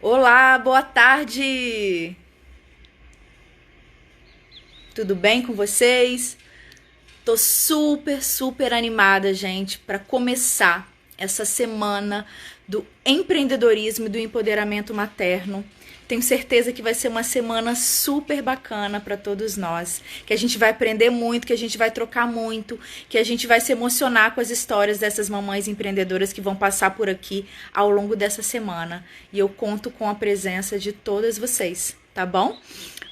Olá, boa tarde! Tudo bem com vocês? Tô super animada, gente, para começar essa semana do empreendedorismo e do empoderamento materno. Tenho certeza que vai ser uma semana super bacana para todos nós, que a gente vai aprender muito, que a gente vai trocar muito, que a gente vai se emocionar com as histórias dessas mamães empreendedoras que vão passar por aqui ao longo dessa semana. E eu conto com a presença de todas vocês, tá bom?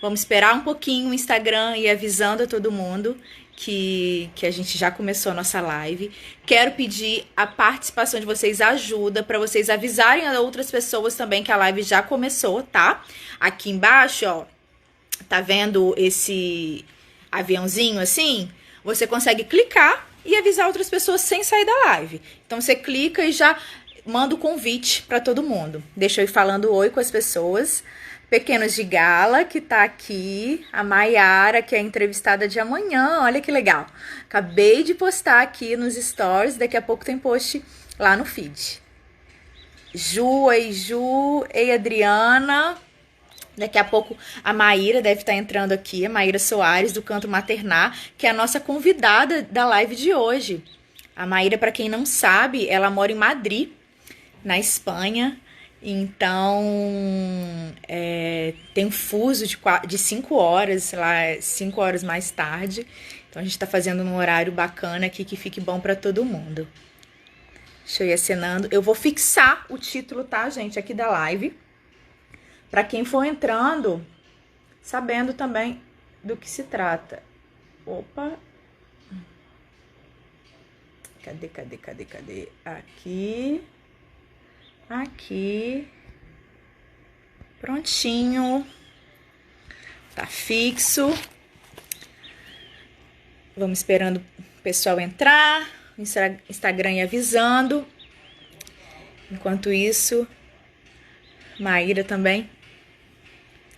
Vamos esperar um pouquinho o Instagram e avisando a todo mundo que a gente já começou a nossa live. Quero pedir a participação de vocês, ajuda, para vocês avisarem a outras pessoas também que a live já começou, tá? Aqui embaixo, ó, tá vendo esse aviãozinho assim? Você consegue clicar e avisar outras pessoas sem sair da live. Então você clica e já manda o convite para todo mundo. Deixa eu ir falando oi com as pessoas. Pequenos de Gala, que tá aqui. A Maiara, que é a entrevistada de amanhã. Olha que legal. Acabei de postar aqui nos stories. Daqui a pouco tem post lá no feed. Ju, ei Ju, ei Adriana. Daqui a pouco a Maíra deve estar entrando aqui. A Maíra Soares, do Canto Maternar, que é a nossa convidada da live de hoje. A Maíra, para quem não sabe, ela mora em Madrid, na Espanha. Então, tem um fuso de 5 horas, sei lá, 5 horas mais tarde. Então, a gente está fazendo um horário bacana aqui que fique bom para todo mundo. Deixa eu ir acenando. Eu vou fixar o título, tá, gente, aqui da live. Para quem for entrando, sabendo também do que se trata. Opa. Cadê? Aqui. Prontinho. Tá fixo. Vamos esperando o pessoal entrar. Instagram e avisando. Enquanto isso, Maíra também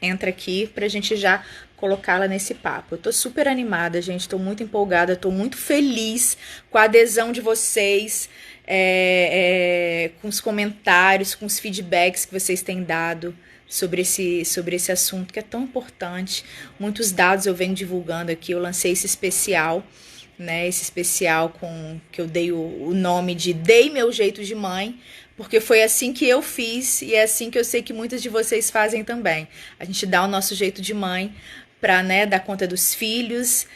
entra aqui pra gente já colocá-la nesse papo. Eu tô super animada, gente. Tô muito empolgada. Tô muito feliz com a adesão de vocês. Com os comentários, com os feedbacks que vocês têm dado sobre esse assunto que é tão importante. Muitos dados eu venho divulgando aqui. Eu lancei esse especial, né? Esse especial que eu dei o nome de Dei Meu Jeito de Mãe, porque foi assim que eu fiz e é assim que eu sei que muitas de vocês fazem também. A gente dá o nosso jeito de mãe para, né, dar conta dos filhos,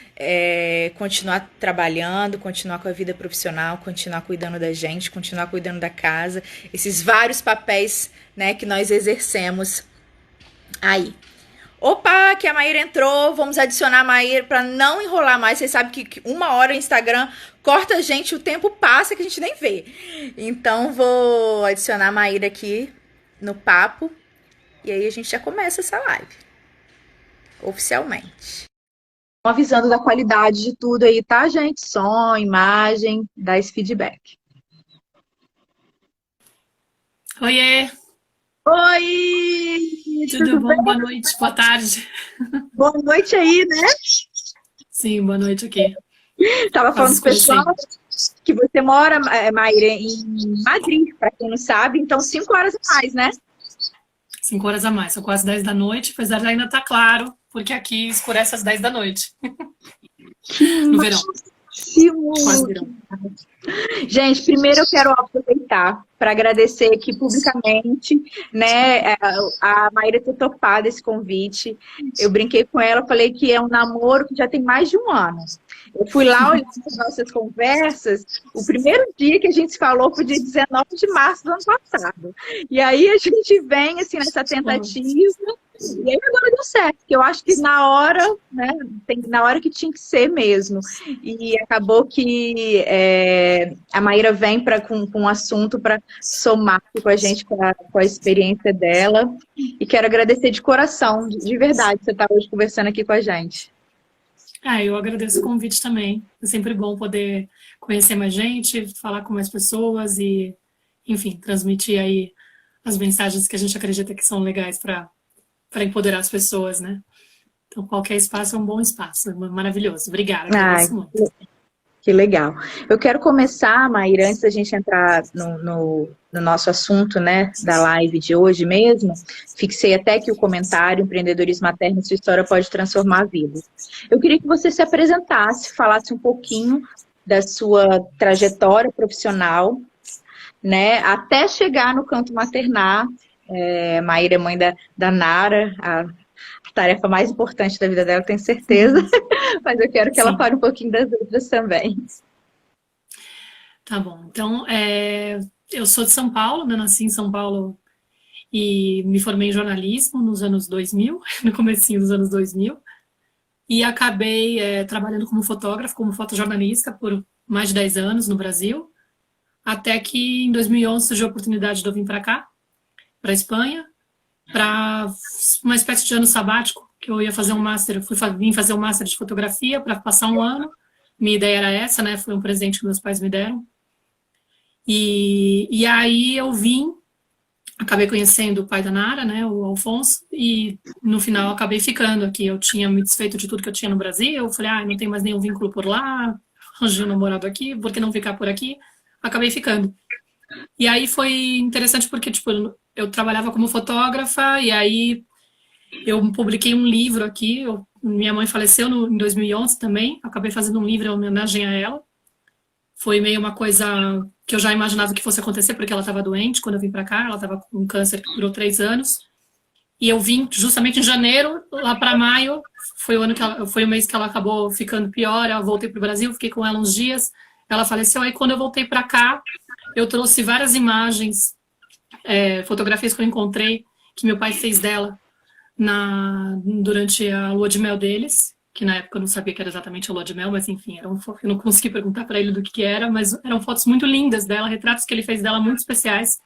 continuar trabalhando, continuar com a vida profissional, continuar cuidando da gente, continuar cuidando da casa, esses vários papéis, né, que nós exercemos aí. Opa, que a Maíra entrou, vamos adicionar a Maíra para não enrolar mais. Vocês sabem que 1 hora o Instagram corta a gente, o tempo passa que a gente nem vê. Então vou adicionar a Maíra aqui no papo e aí a gente já começa essa live oficialmente. Avisando da qualidade de tudo aí, tá, gente? Som, imagem, dá esse feedback. Oiê, Oi! tudo Tudo bom? bem? Boa noite, boa tarde. Boa noite aí, né? Sim, boa noite aqui. Tava Quase falando pro pessoal escurecendo. que você mora, Maíra, em Madrid, para quem não sabe, então 5 horas a mais, né? 5 horas a mais, são quase 10 da noite, apesar de ainda estar claro, porque aqui escurece às 10 da noite, Que no verão, quase máximo! verão. Gente, primeiro eu quero aproveitar para agradecer aqui publicamente, né, a Maíra ter topado esse convite. Eu brinquei com ela, falei que é um namoro que já tem mais de 1 ano. Eu fui lá olhar as nossas conversas, o primeiro dia que a gente se falou foi dia 19 de março do ano passado. E aí a gente vem, assim, nessa tentativa, e aí agora deu certo, que eu acho que na hora, né, na hora que tinha que ser mesmo. E acabou que a Maíra vem com um assunto para somar aqui com a gente, com a experiência dela. E quero agradecer de coração, de verdade, você estar hoje conversando aqui com a gente. Eu agradeço o convite também. É sempre bom poder conhecer mais gente, falar com mais pessoas e, enfim, transmitir aí as mensagens que a gente acredita que são legais para empoderar as pessoas, né? Então, qualquer espaço é um bom espaço, é maravilhoso. Obrigada, Ai, agradeço muito. Que legal. Eu quero começar, Maíra, antes da gente entrar no nosso assunto, né, da live de hoje mesmo, fixei até aqui o comentário, empreendedorismo materno, sua história pode transformar vidas. Eu queria que você se apresentasse, falasse um pouquinho da sua trajetória profissional, né, até chegar no canto maternar. Maíra é mãe da Nara, a tarefa mais importante da vida dela, tenho certeza, mas eu quero que ela Sim. fale um pouquinho das outras também. Tá bom. Então, eu sou de São Paulo, né? Nasci em São Paulo e me formei em jornalismo nos anos 2000, no comecinho dos anos 2000, e acabei trabalhando como fotógrafo, como fotojornalista por mais de 10 anos no Brasil, até que em 2011 surgiu a oportunidade de eu vir para cá, para a Espanha, para uma espécie de ano sabático, que eu ia fazer um master, vim fazer um master de fotografia para passar um ano. Minha ideia era essa, né? Foi um presente que meus pais me deram. E aí eu vim, acabei conhecendo o pai da Nara, né, o Alfonso, e no final acabei ficando aqui. Eu tinha me desfeito de tudo que eu tinha no Brasil, eu falei, não tem mais nenhum vínculo por lá, arranjei um namorado aqui, por que não ficar por aqui? Acabei ficando. E aí foi interessante porque, tipo, eu trabalhava como fotógrafa, e aí eu publiquei um livro aqui, minha mãe faleceu em 2011 também, acabei fazendo um livro em homenagem a ela. Foi meio uma coisa que eu já imaginava que fosse acontecer, porque ela estava doente quando eu vim para cá, ela estava com um câncer que durou 3 anos. E eu vim justamente em janeiro, lá para maio, foi o mês que ela acabou ficando pior, eu voltei para o Brasil, fiquei com ela uns dias, ela faleceu, aí quando eu voltei para cá, eu trouxe várias imagens, fotografias que eu encontrei, que meu pai fez dela durante a lua de mel deles, que na época eu não sabia que era exatamente a lua de mel, mas enfim, eu não consegui perguntar para ele do que era, mas eram fotos muito lindas dela, retratos que ele fez dela muito especiais.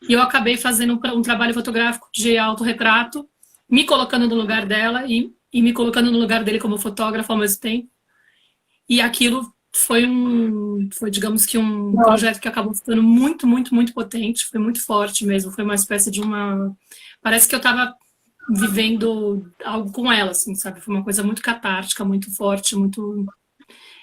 E eu acabei fazendo um trabalho fotográfico de autorretrato, me colocando no lugar dela e me colocando no lugar dele como fotógrafo ao mesmo tempo. E aquilo foi, digamos que um projeto que acabou ficando muito, muito, muito potente, foi muito forte mesmo, foi uma espécie de Parece que eu estava vivendo algo com ela, assim, sabe? Foi uma coisa muito catártica, muito forte, muito...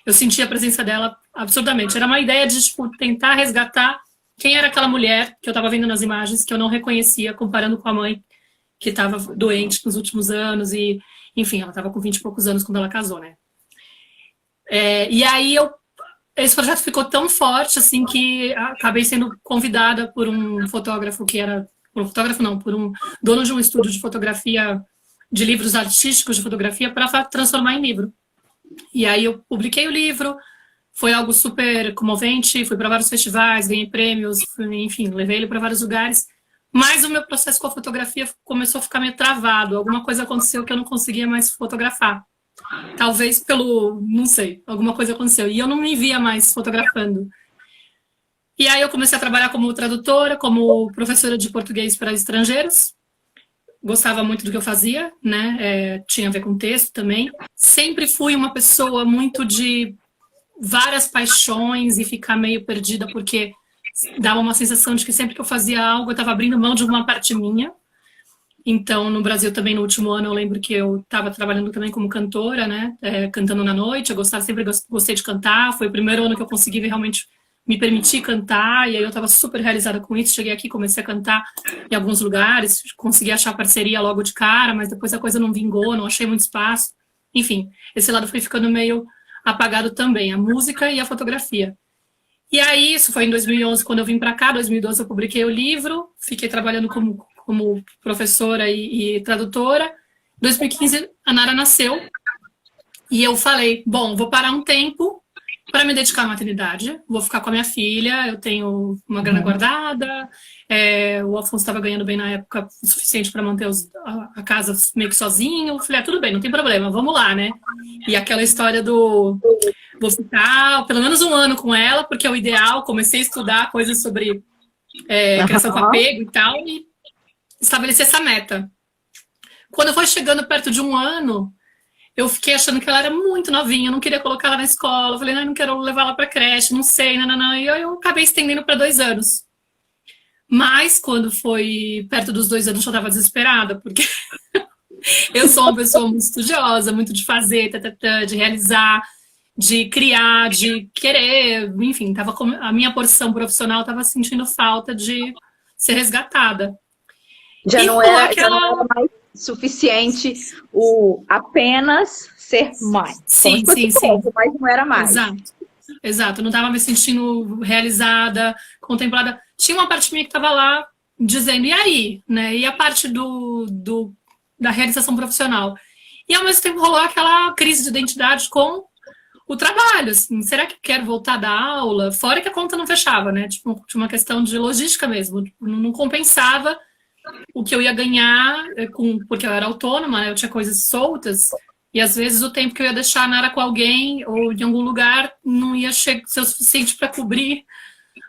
Eu senti a presença dela absurdamente. Era uma ideia de, tipo, tentar resgatar quem era aquela mulher que eu estava vendo nas imagens, que eu não reconhecia, comparando com a mãe, que estava doente nos últimos anos, e, enfim, ela estava com 20 e poucos anos quando ela casou, né? E aí esse projeto ficou tão forte, assim, que acabei sendo convidada por um fotógrafo que era... Por um fotógrafo não, por um dono de um estúdio de fotografia, de livros artísticos de fotografia, para transformar em livro. E aí eu publiquei o livro, foi algo super comovente, fui para vários festivais, ganhei prêmios, enfim, levei ele para vários lugares. Mas o meu processo com a fotografia começou a ficar meio travado, alguma coisa aconteceu que eu não conseguia mais fotografar. Talvez não sei, alguma coisa aconteceu. E eu não me via mais fotografando. E aí eu comecei a trabalhar como tradutora, como professora de português para estrangeiros. Gostava muito do que eu fazia, né? Tinha a ver com texto também. Sempre fui uma pessoa muito de várias paixões e ficar meio perdida, porque dava uma sensação de que sempre que eu fazia algo, eu estava abrindo mão de uma parte minha. Então, no Brasil também, no último ano, eu lembro que eu estava trabalhando também como cantora, né? Cantando na noite. Eu sempre gostei de cantar. Foi o primeiro ano que eu consegui realmente me permitir cantar, e aí eu estava super realizada com isso. Cheguei aqui, comecei a cantar em alguns lugares, consegui achar parceria logo de cara, mas depois a coisa não vingou, não achei muito espaço. Enfim, esse lado foi ficando meio apagado também, a música e a fotografia. E aí, isso foi em 2011, quando eu vim para cá. Em 2012 eu publiquei o livro, fiquei trabalhando como professora e tradutora. Em 2015 a Nara nasceu, e eu falei, bom, vou parar um tempo para me dedicar à maternidade, vou ficar com a minha filha, eu tenho uma grana guardada, o Afonso estava ganhando bem na época, o suficiente para manter a casa meio que sozinho. Eu falei, tudo bem, não tem problema, vamos lá, né? E aquela história vou ficar pelo menos um ano com ela, porque é o ideal. Comecei a estudar coisas sobre criação com apego e tal, e estabeleci essa meta. Quando foi chegando perto de um ano, eu fiquei achando que ela era muito novinha, eu não queria colocar ela na escola. Eu falei, não quero levar ela para creche, não sei, não. E eu acabei estendendo para 2 anos. Mas quando foi perto dos 2 anos, eu estava desesperada, porque eu sou uma pessoa muito estudiosa, muito de fazer, de realizar. de criar, de querer, enfim, a minha porção profissional estava sentindo falta de ser resgatada. Já E não rolou era, já não aquela... era mais suficiente o apenas ser mãe. Como se Sim, fosse sim, sim. pouco, mas não era mais. Exato. Exato. Eu não estava me sentindo realizada, contemplada. Tinha uma parte minha que estava lá dizendo, e aí? Né? E a parte da realização profissional? E ao mesmo tempo rolou aquela crise de identidade com o trabalho, assim, será que eu quero voltar da aula? Fora que a conta não fechava, né? Tipo, tinha uma questão de logística mesmo. Tipo, não compensava o que eu ia ganhar porque eu era autônoma, né? Eu tinha coisas soltas. E às vezes o tempo que eu ia deixar na área com alguém ou em algum lugar não ia ser o suficiente para cobrir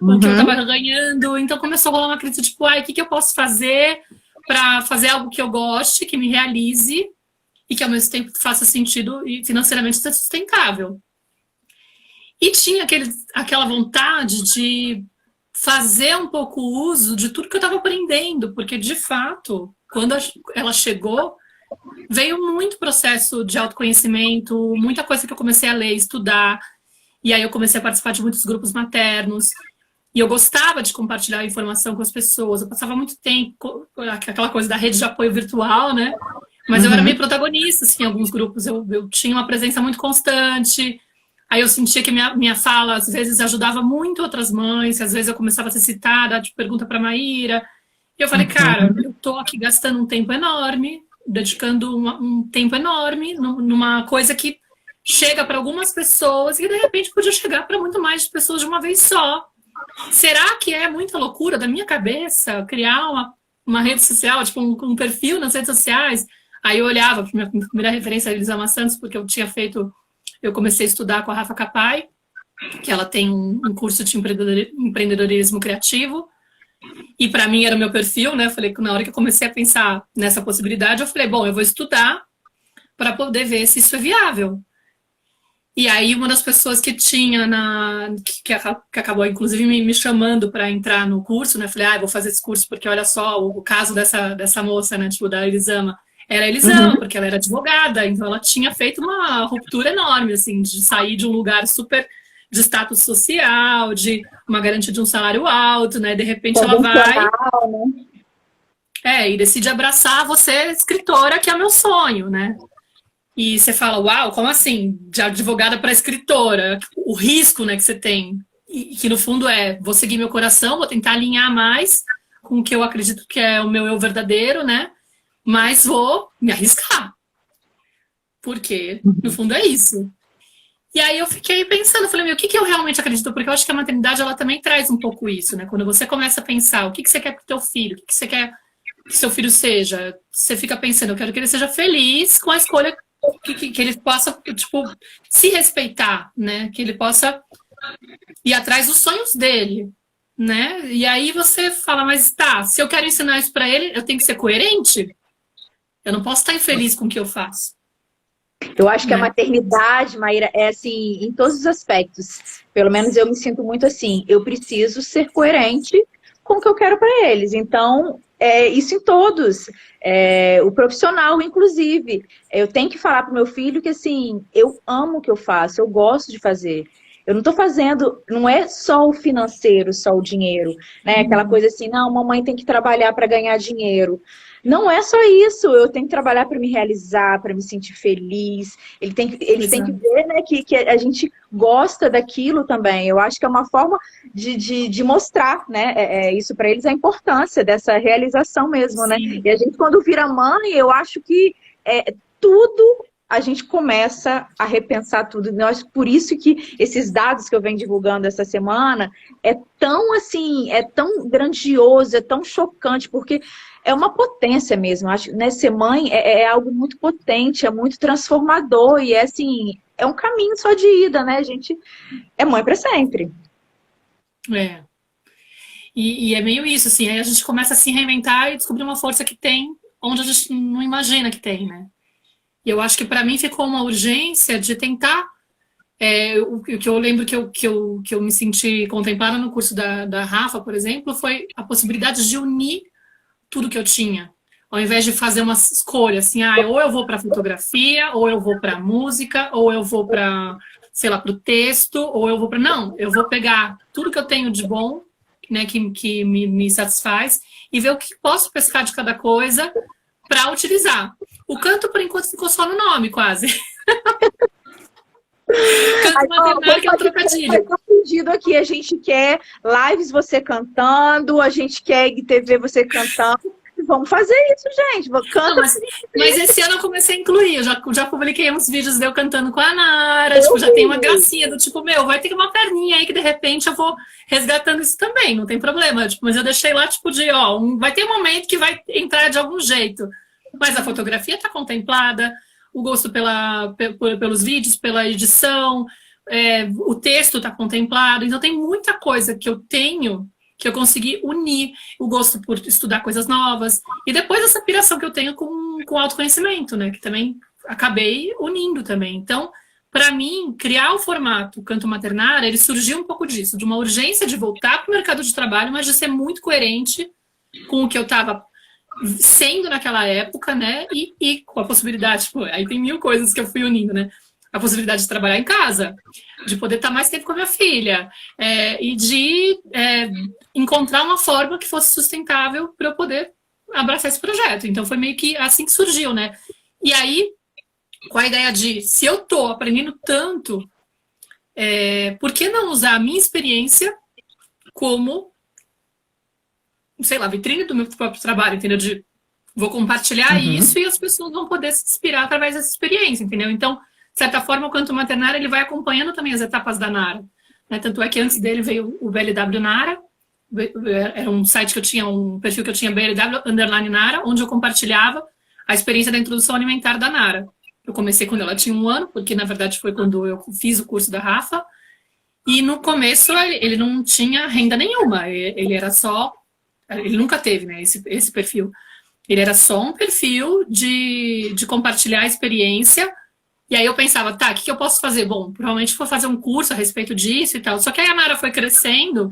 o que eu estava Uhum. ganhando. Então começou a rolar uma crise tipo, ai, o que eu posso fazer para fazer algo que eu goste, que me realize e que ao mesmo tempo faça sentido e financeiramente seja sustentável. E tinha aquela vontade de fazer um pouco uso de tudo que eu estava aprendendo, porque de fato, quando ela chegou, veio muito processo de autoconhecimento, muita coisa que eu comecei a ler, estudar, e aí eu comecei a participar de muitos grupos maternos, e eu gostava de compartilhar a informação com as pessoas, eu passava muito tempo, aquela coisa da rede de apoio virtual, né? Mas eu era meio Uhum. protagonista, assim, em alguns grupos, eu tinha uma presença muito constante. Aí eu sentia que minha fala, às vezes, ajudava muito outras mães, às vezes eu começava a ser citada, tipo, pergunta para Maíra. E eu falei, cara, Uhum. eu tô aqui gastando um tempo enorme, dedicando um tempo enorme numa coisa que chega para algumas pessoas e de repente podia chegar para muito mais pessoas de uma vez só. Será que é muita loucura da minha cabeça criar uma rede social, tipo um perfil nas redes sociais? Aí eu olhava, minha primeira referência a Elisa Santos, porque eu comecei a estudar com a Rafa Capai, que ela tem um curso de empreendedorismo criativo, e para mim era o meu perfil, né? Eu falei que na hora que eu comecei a pensar nessa possibilidade, eu falei, bom, eu vou estudar para poder ver se isso é viável. E aí uma das pessoas que tinha que acabou inclusive me chamando para entrar no curso, né? Falei, vou fazer esse curso porque olha só o caso dessa moça, né? Tipo, da Elisama. Era a Elisama, Uhum. porque ela era advogada, então ela tinha feito uma ruptura enorme, assim, de sair de um lugar super de status social, de uma garantia de um salário alto, né? De repente ela vai Convencional, né? e decide abraçar você, escritora, que é o meu sonho, né? E você fala, uau, como assim? De advogada para escritora, o risco, né, que você tem. E que no fundo vou seguir meu coração, vou tentar alinhar mais com o que eu acredito que é o meu eu verdadeiro, né? Mas vou me arriscar. Porque, no fundo, é isso. E aí eu fiquei pensando, falei, meu, o que eu realmente acredito? Porque eu acho que a maternidade, ela também traz um pouco isso, né? Quando você começa a pensar o que você quer pro teu filho, o que você quer que seu filho seja, você fica pensando, eu quero que ele seja feliz com a escolha que ele possa, tipo, se respeitar, né? Que ele possa ir atrás dos sonhos dele, né? E aí você fala, mas tá, se eu quero ensinar isso para ele, eu tenho que ser coerente? Eu não posso estar infeliz com o que eu faço, Eu acho que a né? maternidade, Maíra, é assim, em todos os aspectos. Pelo menos eu me sinto muito assim. Eu preciso ser coerente com o que eu quero para eles. Então, isso em todos. O profissional, inclusive. Eu tenho que falar para o meu filho que, assim, eu amo o que eu faço, eu gosto de fazer. Eu não estou fazendo, não é só o financeiro, só o dinheiro, né? Aquela coisa assim, não, mamãe tem que trabalhar para ganhar dinheiro. Não é só isso, eu tenho que trabalhar para me realizar, para me sentir feliz. Eles têm que Exato. ver, né, que a gente gosta daquilo também. Eu acho que é uma forma de mostrar, né, isso para eles, a importância dessa realização mesmo, né? Sim, E a gente, quando vira mãe, eu acho que tudo a gente começa a repensar tudo. Nós, por isso que esses dados que eu venho divulgando essa semana é tão assim, é tão grandioso, é tão chocante, porque é uma potência mesmo. Acho que, né, ser mãe é algo muito potente, é muito transformador e é assim, é um caminho só de ida, né? A gente é mãe para sempre. é. E é meio isso, assim, aí a gente começa a se reinventar e descobrir uma força que tem onde a gente não imagina que tem, né? E eu acho que para mim ficou uma urgência de tentar. O que eu lembro que eu me senti contemplada no curso da Rafa, por exemplo, foi a possibilidade de unir tudo que eu tinha. Ao invés de fazer uma escolha assim, ou eu vou para fotografia, ou eu vou para música, ou eu vou para sei lá, para o texto, ou eu vou para... Não, eu vou pegar tudo que eu tenho de bom, né, que me satisfaz, e ver o que posso pescar de cada coisa para utilizar. O canto, por enquanto, ficou só no nome, quase. Canto maternário, que é um trocadilho. Tá pedido aqui, a gente quer lives você cantando, a gente quer IGTV você cantando. Vamos fazer isso, gente. Canta. Não, mas esse ano eu comecei a incluir. Eu já publiquei uns vídeos de eu cantando com a Nara. Tipo, já tem uma gracinha do tipo, meu, vai ter uma perninha aí que de repente eu vou resgatando isso também, não tem problema. Tipo, mas eu deixei lá, tipo, vai ter um momento que vai entrar de algum jeito. Mas a fotografia tá contemplada, o gosto pelos vídeos, pela edição, o texto tá contemplado. Então tem muita coisa que eu tenho que eu consegui unir o gosto por estudar coisas novas e depois essa piração que eu tenho com autoconhecimento, né? Que também acabei unindo também. Então, para mim, criar o formato Canto Maternário, ele surgiu um pouco disso, de uma urgência de voltar para o mercado de trabalho, mas de ser muito coerente com o que eu estava sendo naquela época, né? E com a possibilidade, tipo, aí tem mil coisas que eu fui unindo, né? A possibilidade de trabalhar em casa, de poder estar mais tempo com a minha filha, e de encontrar uma forma que fosse sustentável para eu poder abraçar esse projeto. Então foi meio que assim que surgiu, né? E aí, com a ideia de, se eu tô aprendendo tanto, por que não usar a minha experiência como, sei lá, vitrine do meu próprio trabalho, entendeu? Vou compartilhar isso e as pessoas vão poder se inspirar através dessa experiência, entendeu? Então, de certa forma, o Canto Maternário, ele vai acompanhando também as etapas da Nara. Né? Tanto é que antes dele veio o BLW Nara, era um site que eu tinha, um perfil que eu tinha, BLW_Nara, onde eu compartilhava a experiência da introdução alimentar da Nara. Eu comecei quando ela tinha 1 ano, porque na verdade foi quando eu fiz o curso da Rafa, e no começo ele não tinha renda nenhuma, ele era só, ele nunca teve, né, esse perfil. Ele era só um perfil de compartilhar a experiência. E aí eu pensava, tá, o que eu posso fazer? Bom, provavelmente vou fazer um curso a respeito disso e tal. Só que aí a Nara foi crescendo,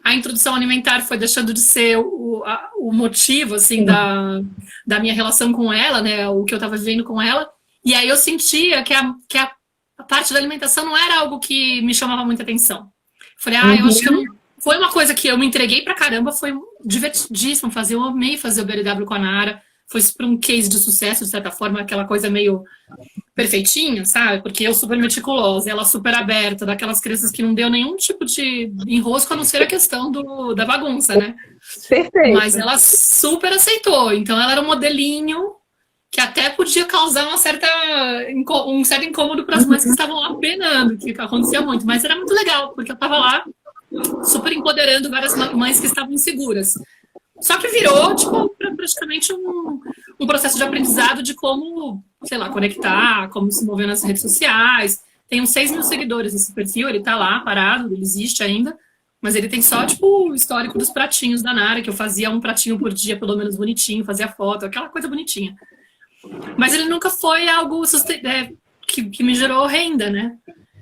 a introdução alimentar foi deixando de ser o motivo, assim, da minha relação com ela, né? O que eu estava vivendo com ela. E aí eu sentia que a parte da alimentação não era algo que me chamava muita atenção. Falei, eu acho que foi uma coisa que eu me entreguei pra caramba, foi divertidíssimo fazer, eu amei fazer o BLW com a Nara. Foi para um case de sucesso, de certa forma, aquela coisa meio perfeitinha, sabe? Porque eu super meticulosa, ela super aberta, daquelas crianças que não deu nenhum tipo de enrosco, a não ser a questão da bagunça, né? Perfeito. Mas ela super aceitou. Então ela era um modelinho que até podia causar um certo incômodo para as mães que estavam lá penando, que acontecia muito. Mas era muito legal, porque eu estava lá super empoderando várias mães que estavam inseguras. Só que virou, tipo, praticamente um processo de aprendizado de como, sei lá, conectar, como se mover nas redes sociais. Tem uns 6 mil seguidores nesse perfil, ele tá lá, parado, ele existe ainda. Mas ele tem só, tipo, o histórico dos pratinhos da Nara, que eu fazia um pratinho por dia, pelo menos bonitinho, fazia foto, aquela coisa bonitinha. Mas ele nunca foi algo que me gerou renda, né?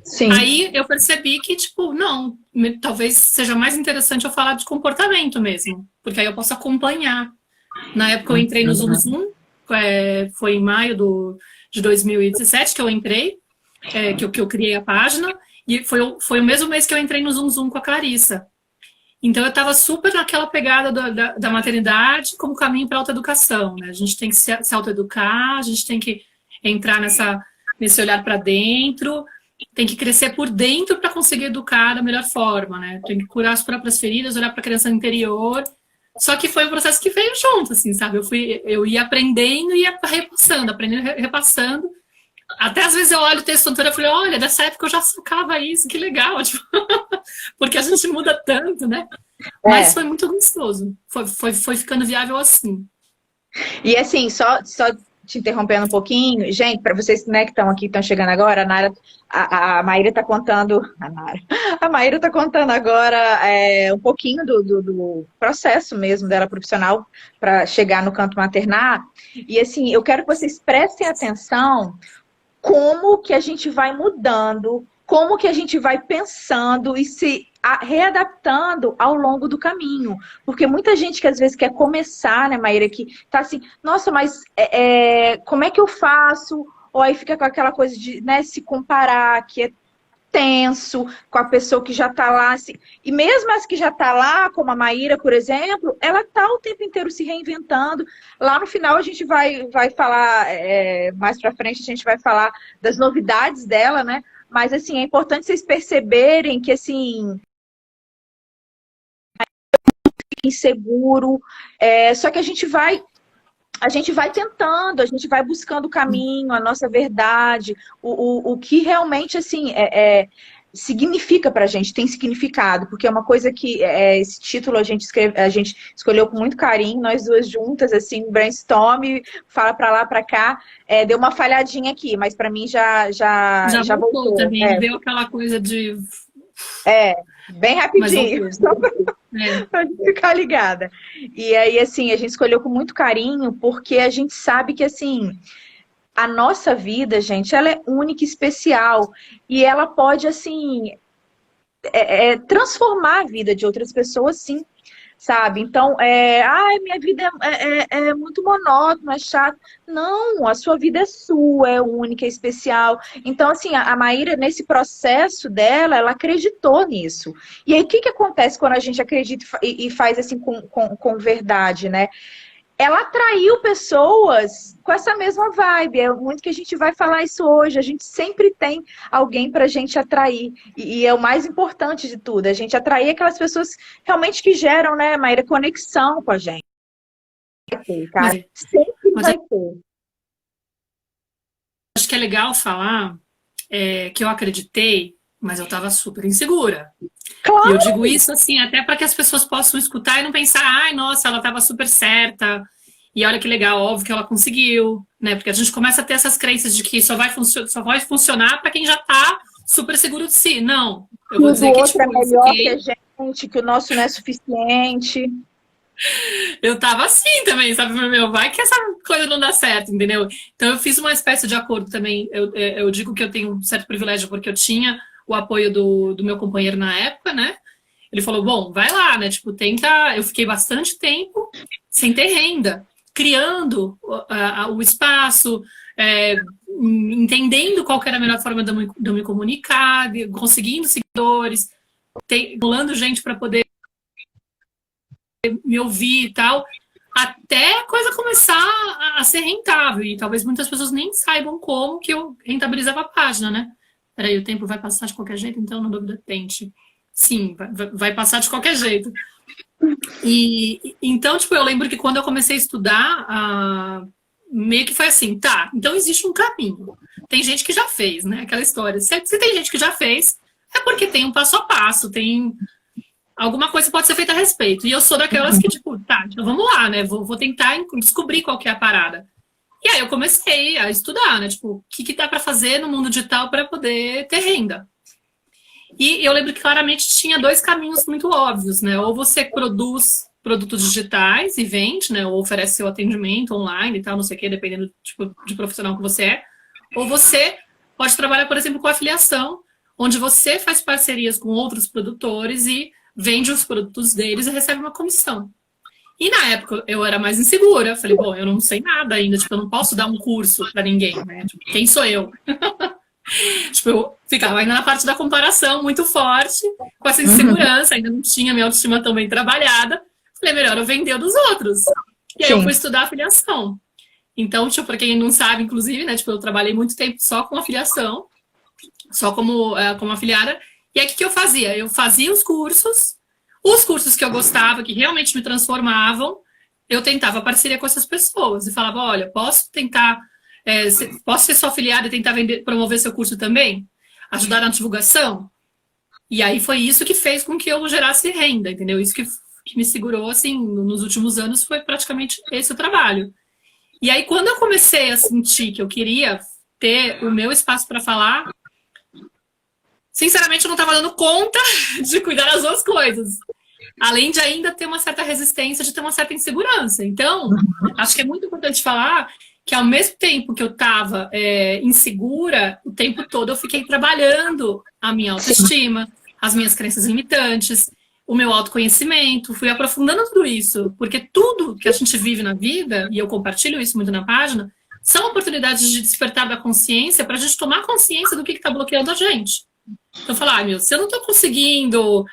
Sim. Aí eu percebi que, tipo, não, talvez seja mais interessante eu falar de comportamento mesmo, porque aí eu posso acompanhar. Na época eu entrei no Zoom Zoom, foi em maio de 2017 que eu entrei, que eu criei a página, e foi o mesmo mês que eu entrei no Zoom Zoom com a Clarissa. Então eu estava super naquela pegada da maternidade como caminho para a autoeducação, né? A gente tem que se autoeducar, a gente tem que entrar nesse olhar para dentro, tem que crescer por dentro para conseguir educar da melhor forma, né? Tem que curar as próprias feridas, olhar para a criança interior. Só que foi um processo que veio junto, assim, sabe? Eu ia aprendendo e ia repassando, aprendendo e repassando. Até às vezes eu olho o texto anterior e falei, olha, dessa época eu já sacava isso, que legal. Tipo, porque a gente muda tanto, né? Mas foi muito gostoso. Foi ficando viável assim. E assim, só te interrompendo um pouquinho, gente, para vocês, né, que estão aqui, estão chegando agora, a Maíra está contando, a Maíra está contando agora um pouquinho do processo mesmo dela profissional para chegar no Canto Maternar. E assim, eu quero que vocês prestem atenção como que a gente vai mudando, como que a gente vai pensando e se readaptando ao longo do caminho. Porque muita gente que às vezes quer começar, né, Maíra, que tá assim, nossa, mas como é que eu faço? Ou aí fica com aquela coisa de, né, se comparar, que tenso, com a pessoa que já está lá. Assim, e mesmo as que já está lá, como a Maíra, por exemplo, ela está o tempo inteiro se reinventando. Lá no final a gente vai falar, mais para frente a gente vai falar das novidades dela, né? Mas assim, é importante vocês perceberem que assim, inseguro, só que a gente vai tentando, a gente vai buscando o caminho, a nossa verdade, o que realmente, assim, significa pra gente, tem significado, porque é uma coisa que, esse título a gente escolheu com muito carinho, nós duas juntas, assim, brainstorm, fala pra lá, pra cá, deu uma falhadinha aqui, mas pra mim já voltou. Também, veio aquela coisa de... Bem rapidinho, só pra gente ficar ligada. E aí, assim, a gente escolheu com muito carinho, porque a gente sabe que, assim, a nossa vida, gente, ela é única e especial. E ela pode, assim, transformar a vida de outras pessoas, sim. Sabe? Então, minha vida é muito monótona, é chata. Não, a sua vida é sua, é única, é especial. Então, assim, a Maíra, nesse processo dela, ela acreditou nisso. E aí, o que acontece quando a gente acredita e faz assim com verdade, né? Ela atraiu pessoas com essa mesma vibe. É muito que a gente vai falar isso hoje. A gente sempre tem alguém para a gente atrair. E é o mais importante de tudo. A gente atrair aquelas pessoas realmente que geram, né, Maíra, conexão com a gente. Vai ter, cara. Sempre vai ter. Acho que é legal falar que eu acreditei, mas eu estava super insegura. Claro. E eu digo isso assim, até para que as pessoas possam escutar e não pensar, ai, nossa, ela estava super certa. E olha que legal, óbvio que ela conseguiu, né? Porque a gente começa a ter essas crenças de que só vai funcionar para quem já está super seguro de si. Não, eu vou dizer que tipo, é melhor que a gente, que o nosso não é suficiente. Eu tava assim também, sabe? Meu, vai que essa coisa não dá certo, entendeu? Então eu fiz uma espécie de acordo também. Eu digo que eu tenho um certo privilégio porque eu tinha o apoio do meu companheiro na época, né? Ele falou, bom, vai lá, né? Tipo, tenta... Eu fiquei bastante tempo sem ter renda, criando o espaço, entendendo qual que era a melhor forma de eu me comunicar, conseguindo seguidores, pulando gente para poder me ouvir e tal, até a coisa começar a ser rentável. E talvez muitas pessoas nem saibam como que eu rentabilizava a página, né? Peraí, o tempo vai passar de qualquer jeito, então, na dúvida, tente. Sim, vai passar de qualquer jeito. E então, tipo, eu lembro que quando eu comecei a estudar, meio que foi assim, tá, então existe um caminho. Tem gente que já fez, né? Aquela história. Se tem gente que já fez, é porque tem um passo a passo, tem alguma coisa que pode ser feita a respeito. E eu sou daquelas que, tipo, tá, então vamos lá, né? Vou tentar descobrir qual que é a parada. E aí eu comecei a estudar, né? Tipo, o que dá para fazer no mundo digital para poder ter renda? E eu lembro que claramente tinha dois caminhos muito óbvios, né? Ou você produz produtos digitais e vende, né? Ou oferece seu atendimento online e tal, não sei o quê, dependendo do tipo de profissional que você é. Ou você pode trabalhar, por exemplo, com afiliação, onde você faz parcerias com outros produtores e vende os produtos deles e recebe uma comissão. E na época eu era mais insegura. Eu falei, bom, eu não sei nada ainda, tipo, eu não posso dar um curso para ninguém, né? Tipo, quem sou eu? Tipo, eu ficava ainda na parte da comparação muito forte, com essa insegurança, ainda não tinha minha autoestima tão bem trabalhada. Falei, melhor eu vender dos outros. E aí eu fui estudar afiliação. Então, tipo, para quem não sabe, inclusive, né? Tipo, eu trabalhei muito tempo só com afiliação, só como afiliada. E aí, o que eu fazia? Eu fazia os cursos que eu gostava, que realmente me transformavam, eu tentava parceria com essas pessoas. E falava, olha, posso tentar... posso ser sua afiliada e tentar promover seu curso também? Ajudar na divulgação? E aí foi isso que fez com que eu gerasse renda, entendeu? Isso que me segurou, assim, nos últimos anos foi praticamente esse o trabalho. E aí, quando eu comecei a sentir que eu queria ter o meu espaço para falar, sinceramente, eu não estava dando conta de cuidar das duas coisas. Além de ainda ter uma certa resistência, de ter uma certa insegurança. Então, acho que é muito importante falar que ao mesmo tempo que eu estava insegura, o tempo todo eu fiquei trabalhando a minha autoestima, as minhas crenças limitantes, o meu autoconhecimento, fui aprofundando tudo isso, porque tudo que a gente vive na vida, e eu compartilho isso muito na página, são oportunidades de despertar da consciência para a gente tomar consciência do que está bloqueando a gente. Então eu falo, meu, se eu não tô conseguindo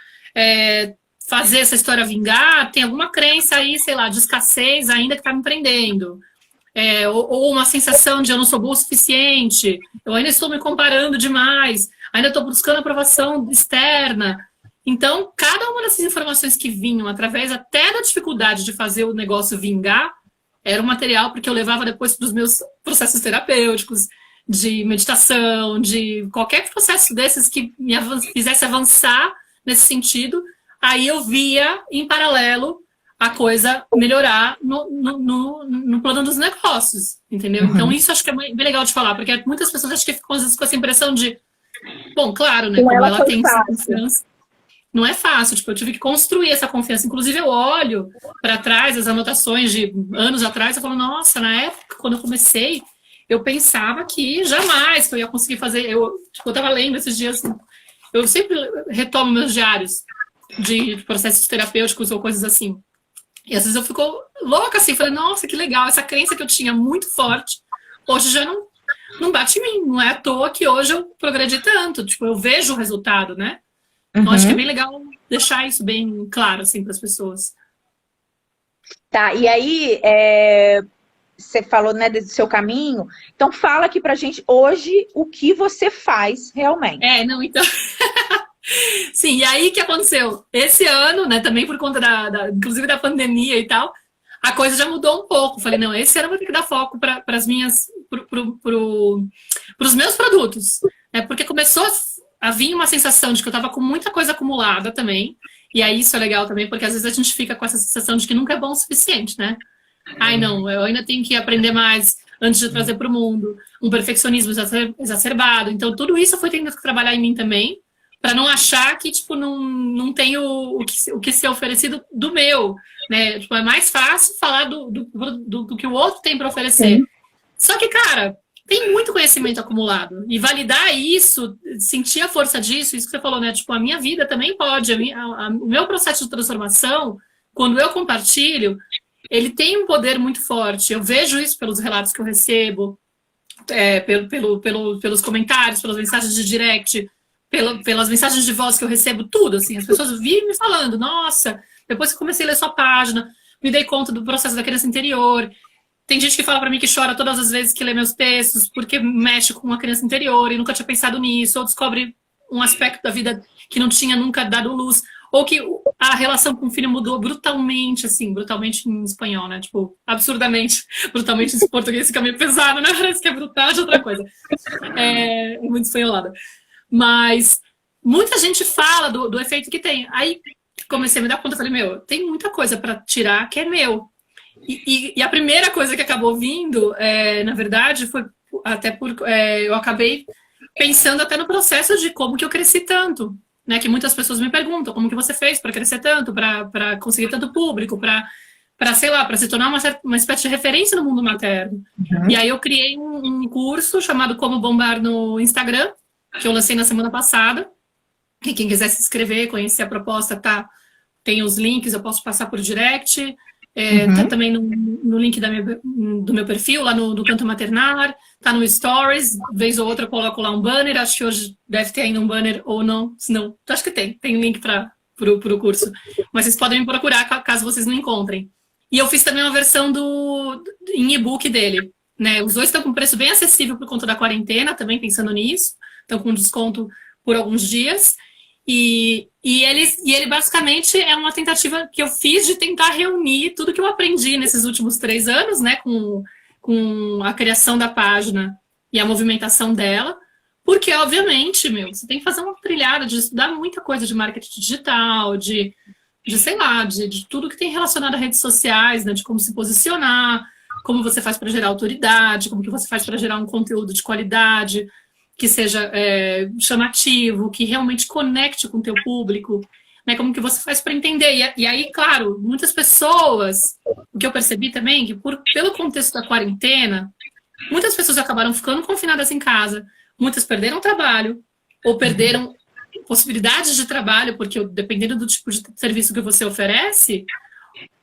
fazer essa história vingar, tem alguma crença aí, sei lá, de escassez ainda que tá me prendendo. Ou uma sensação de eu não sou boa o suficiente, eu ainda estou me comparando demais, ainda estou buscando aprovação externa. Então, cada uma dessas informações que vinham, através até da dificuldade de fazer o negócio vingar, era um material porque eu levava depois para os meus processos terapêuticos, de meditação, de qualquer processo desses que me fizesse avançar nesse sentido. Aí eu via, em paralelo, a coisa melhorar no plano dos negócios, entendeu? Então, isso acho que é bem legal de falar, porque muitas pessoas acho que ficam às vezes com essa impressão de, bom, claro, né, como ela tem essa confiança, não é fácil, tipo, eu tive que construir essa confiança. Inclusive, eu olho para trás, as anotações de anos atrás, eu falo, nossa, na época, quando eu comecei, eu pensava que jamais que eu ia conseguir fazer. Eu tava lendo esses dias, assim, eu sempre retomo meus diários de processos terapêuticos ou coisas assim. E às vezes eu fico louca assim, falei, nossa, que legal, essa crença que eu tinha muito forte, hoje já não bate em mim. Não é à toa que hoje eu progredi tanto, tipo, eu vejo o resultado, né? Então acho que é bem legal deixar isso bem claro, assim, para as pessoas. Tá, e aí, você falou, né, do seu caminho, então fala aqui pra gente hoje o que você faz realmente. Não, então... Sim, e aí o que aconteceu? Esse ano, né, também por conta inclusive da pandemia e tal, a coisa já mudou um pouco. Falei, não, esse ano eu vou ter que dar foco para os meus produtos, né? Porque começou a vir uma sensação de que eu estava com muita coisa acumulada também. E aí isso é legal também, porque às vezes a gente fica com essa sensação de que nunca é bom o suficiente, né? Ai, não, eu ainda tenho que aprender mais antes de trazer para o mundo. Um perfeccionismo exacerbado. Então, tudo isso eu fui tendo que trabalhar em mim também, para não achar que, tipo, não tem o que ser oferecido do meu, né? Tipo, é mais fácil falar do que o outro tem para oferecer. Sim. Só que, cara, tem muito conhecimento acumulado. E validar isso, sentir a força disso, isso que você falou, né? Tipo, a minha vida também pode. O meu processo de transformação, quando eu compartilho, ele tem um poder muito forte. Eu vejo isso pelos relatos que eu recebo, pelos comentários, pelas mensagens de direct, pelas mensagens de voz que eu recebo, tudo, assim, as pessoas vivem me falando, nossa, depois que comecei a ler sua página, me dei conta do processo da criança interior. Tem gente que fala pra mim que chora todas as vezes que lê meus textos, porque mexe com uma criança interior e nunca tinha pensado nisso, ou descobre um aspecto da vida que não tinha nunca dado luz, ou que a relação com o filho mudou brutalmente, assim, brutalmente em espanhol, né, tipo, absurdamente, brutalmente em português fica meio pesado, né, parece que é brutal de outra coisa, é muito espanholada. Mas muita gente fala do efeito que tem. Aí comecei a me dar conta, falei, meu, tem muita coisa para tirar que é meu. E a primeira coisa que acabou vindo, na verdade, foi até eu acabei pensando até no processo de como que eu cresci tanto, né? Que muitas pessoas me perguntam, como que você fez para crescer tanto, para conseguir tanto público, para sei lá, para se tornar uma espécie de referência no mundo materno. E aí eu criei um curso chamado Como Bombar no Instagram, que eu lancei na semana passada. E quem quiser se inscrever, conhecer a proposta, tem os links, eu posso passar por direct. Tá também no link do meu perfil, lá no Canto Maternar. Tá no Stories, vez ou outra eu coloco lá um banner. Acho que hoje deve ter ainda um banner ou não. Se não, acho que tem link pro curso. Mas vocês podem me procurar caso vocês não encontrem. E eu fiz também uma versão em e-book dele, né? Os dois estão com preço bem acessível por conta da quarentena, também pensando nisso. Estão com desconto por alguns dias. E ele basicamente é uma tentativa que eu fiz de tentar reunir tudo que eu aprendi nesses últimos 3 anos, né, com a criação da página e a movimentação dela, porque, obviamente, você tem que fazer uma trilhada de estudar muita coisa de marketing digital, de sei lá, de tudo que tem relacionado a redes sociais, né, de como se posicionar, como você faz para gerar autoridade, como que você faz para gerar um conteúdo de qualidade, que seja chamativo, que realmente conecte com o teu público, né? Como que você faz para entender. E aí, claro, muitas pessoas, o que eu percebi também, que pelo contexto da quarentena, muitas pessoas acabaram ficando confinadas em casa, muitas perderam trabalho, ou perderam possibilidades de trabalho, porque dependendo do tipo de serviço que você oferece,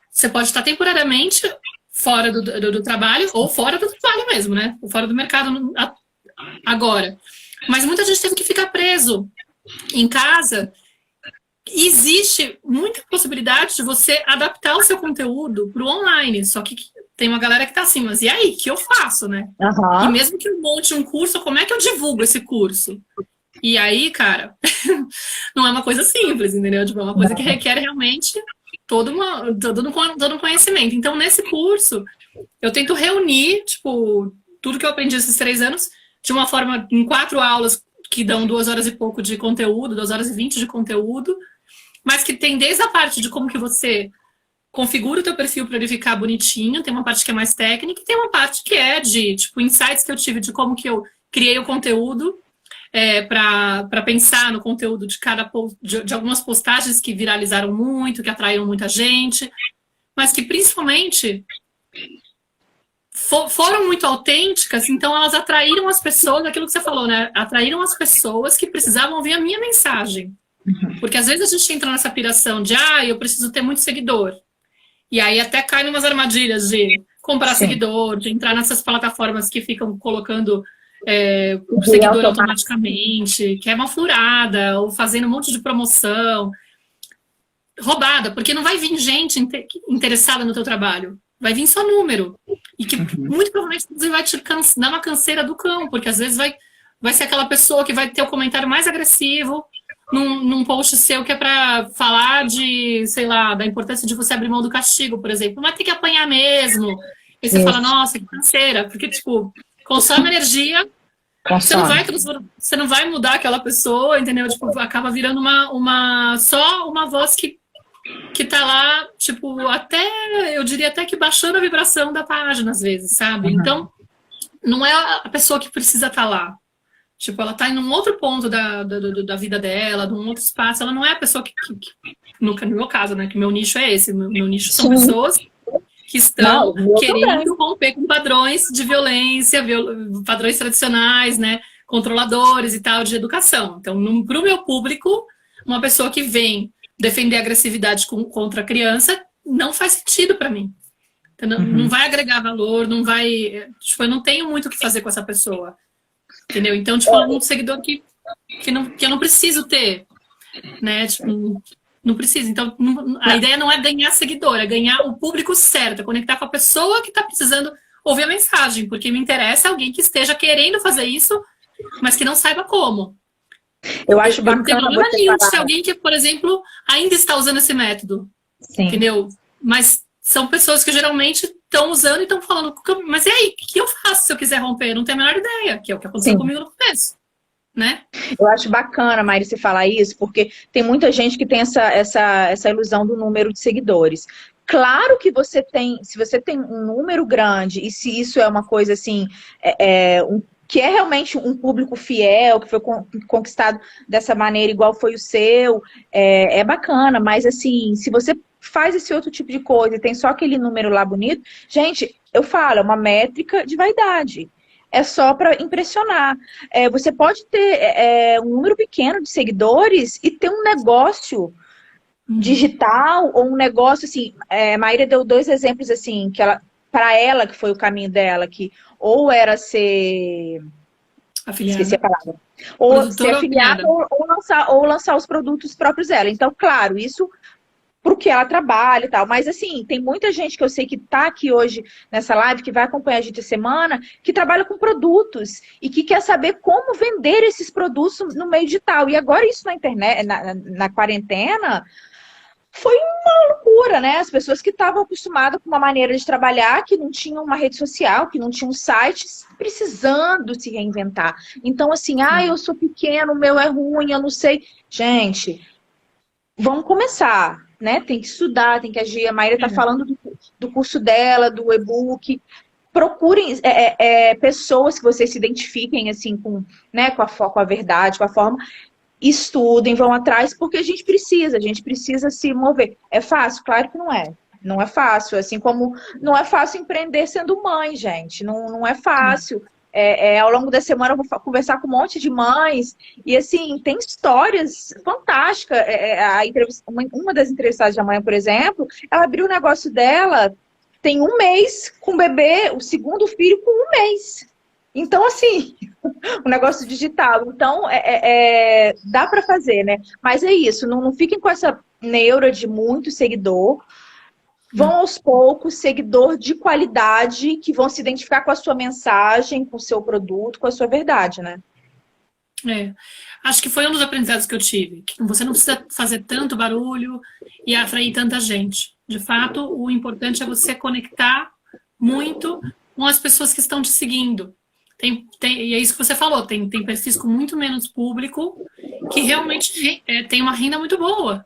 você pode estar temporariamente fora do trabalho, ou fora do trabalho mesmo, né? Ou fora do mercado agora. Mas muita gente teve que ficar preso em casa, existe muita possibilidade de você adaptar o seu conteúdo para o online. Só que tem uma galera que tá assim, mas e aí, o que eu faço, né? E mesmo que eu monte um curso, como é que eu divulgo esse curso? E aí, cara, não é uma coisa simples, entendeu? Tipo, é uma coisa que requer realmente todo um conhecimento. Então, nesse curso, eu tento reunir, tipo, tudo que eu aprendi esses 3 anos de uma forma, em 4 aulas que dão 2 horas e pouco de conteúdo, 2 horas e 20 de conteúdo, mas que tem desde a parte de como que você configura o teu perfil para ele ficar bonitinho, tem uma parte que é mais técnica e tem uma parte que é de, tipo, insights que eu tive de como que eu criei o conteúdo para pensar no conteúdo de algumas postagens que viralizaram muito, que atraíram muita gente, mas que principalmente foram muito autênticas, então elas atraíram as pessoas, aquilo que você falou, né? Atraíram as pessoas que precisavam ouvir a minha mensagem. Porque às vezes a gente entra nessa piração de, eu preciso ter muito seguidor. E aí até cai em umas armadilhas de comprar seguidor, de entrar nessas plataformas que ficam colocando o seguidor automaticamente, que é uma furada, ou fazendo um monte de promoção. Roubada, porque não vai vir gente interessada no teu trabalho. Vai vir só número. E que muito provavelmente você vai te dar uma canseira do cão, porque às vezes vai ser aquela pessoa que vai ter o comentário mais agressivo num post seu que é pra falar de, sei lá, da importância de você abrir mão do castigo, por exemplo. Mas tem que apanhar mesmo. E você fala, nossa, que canseira. Porque, tipo, consome energia, você não vai mudar aquela pessoa, entendeu? Tipo, acaba virando só uma voz que tá lá, tipo, eu diria até que baixando a vibração da página, às vezes, sabe? Então, não é a pessoa que precisa estar lá. Tipo, ela tá em um outro ponto da vida dela, num outro espaço. Ela não é a pessoa no meu caso, né? Que meu nicho é esse. Meu nicho são pessoas que estão querendo romper com padrões de violência, padrões tradicionais, né? Controladores e tal, de educação. Então, pro meu público, uma pessoa que vem defender agressividade contra a criança não faz sentido para mim. Então, não vai agregar valor, não vai... Tipo, eu não tenho muito o que fazer com essa pessoa. Entendeu? Então, tipo, é um seguidor que eu não preciso ter, né? Tipo, não preciso. Então, a ideia não é ganhar seguidor, é ganhar o público certo, é conectar com a pessoa que está precisando ouvir a mensagem, porque me interessa alguém que esteja querendo fazer isso, mas que não saiba como. Eu acho bacana. Não tem problema nenhum de ter alguém que, por exemplo, ainda está usando esse método. Sim. Entendeu? Mas são pessoas que geralmente estão usando e estão falando, mas e aí, o que eu faço se eu quiser romper? Eu não tenho a menor ideia, que é o que aconteceu comigo no começo, né? Eu acho bacana, Maíra, você falar isso, porque tem muita gente que tem essa ilusão do número de seguidores. Claro que se você tem um número grande, e se isso é uma coisa assim, que é realmente um público fiel, que foi conquistado dessa maneira, igual foi o seu, é bacana, mas assim, se você faz esse outro tipo de coisa e tem só aquele número lá bonito, gente, eu falo, é uma métrica de vaidade. É só para impressionar. Você pode ter um número pequeno de seguidores e ter um negócio digital ou um negócio assim. Maíra deu 2 exemplos assim, que para ela, que foi o caminho dela, que ou era ser afiliada. Esqueci a palavra. Ou ser afiliada ou lançar os produtos próprios dela. Então, claro, isso pro que ela trabalha e tal. Mas, assim, tem muita gente que eu sei que tá aqui hoje nessa live, que vai acompanhar a gente a semana, que trabalha com produtos e que quer saber como vender esses produtos no meio digital. E agora isso na internet, na quarentena, foi uma loucura, né? As pessoas que estavam acostumadas com uma maneira de trabalhar, que não tinham uma rede social, que não tinham sites, precisando se reinventar. Então, assim, eu sou pequeno, o meu é ruim, eu não sei. Gente, vamos começar, né? Tem que estudar, tem que agir. A Maíra está falando do curso dela, do e-book. Procurem pessoas que vocês se identifiquem assim, com a verdade, com a forma. Estudem, vão atrás, porque a gente precisa se mover. É fácil? Claro que não é. Não é fácil, assim como não é fácil empreender sendo mãe, gente. Não é fácil. Ao longo da semana eu vou conversar com um monte de mães e, assim, tem histórias fantásticas. Uma das entrevistadas da manhã, por exemplo, ela abriu o negócio dela, tem 1 mês com o bebê, o segundo filho com 1 mês. Então, assim, o negócio digital. Então, dá para fazer, né? Mas é isso, não fiquem com essa neura de muito seguidor. Vão aos poucos, seguidor de qualidade, que vão se identificar com a sua mensagem, com o seu produto, com a sua verdade, né? É. Acho que foi um dos aprendizados que eu tive. Que você não precisa fazer tanto barulho e atrair tanta gente. De fato, o importante é você conectar muito com as pessoas que estão te seguindo. E é isso que você falou, tem perfis com muito menos público que realmente tem uma renda muito boa.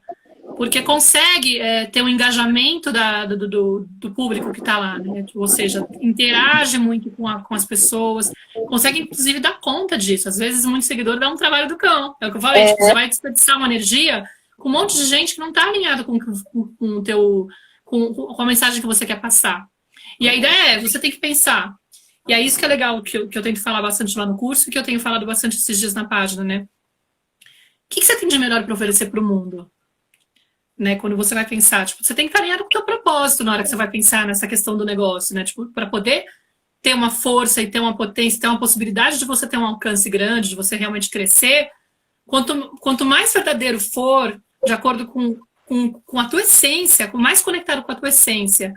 Porque consegue ter um engajamento do público que está lá, né? Ou seja, interage muito com as pessoas, consegue inclusive dar conta disso. Às vezes, muito seguidor dá um trabalho do cão. É o que eu falei, tipo, você vai desperdiçar uma energia com um monte de gente que não está alinhado com a mensagem que você quer passar. E a ideia é, você tem que pensar. E é isso que é legal, que eu tento falar bastante lá no curso, que eu tenho falado bastante esses dias na página, né? O que você tem de melhor para oferecer para o mundo? Né, quando você vai pensar, tipo, você tem que estar alinhado com o teu propósito na hora que você vai pensar nessa questão do negócio, né? Tipo, para poder ter uma força e ter uma potência, ter uma possibilidade de você ter um alcance grande, de você realmente crescer, quanto mais verdadeiro for, de acordo com a tua essência, com mais conectado com a tua essência,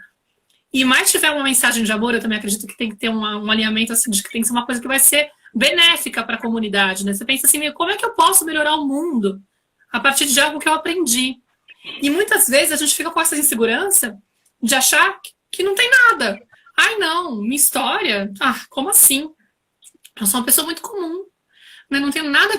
e mais tiver uma mensagem de amor, eu também acredito que tem que ter um alinhamento assim, de que tem que ser uma coisa que vai ser benéfica para a comunidade, né? Você pensa assim, como é que eu posso melhorar o mundo a partir de algo que eu aprendi? E muitas vezes a gente fica com essa insegurança de achar que não tem nada. Ai, não, minha história? Ah, como assim? Eu sou uma pessoa muito comum. Né? Não tenho nada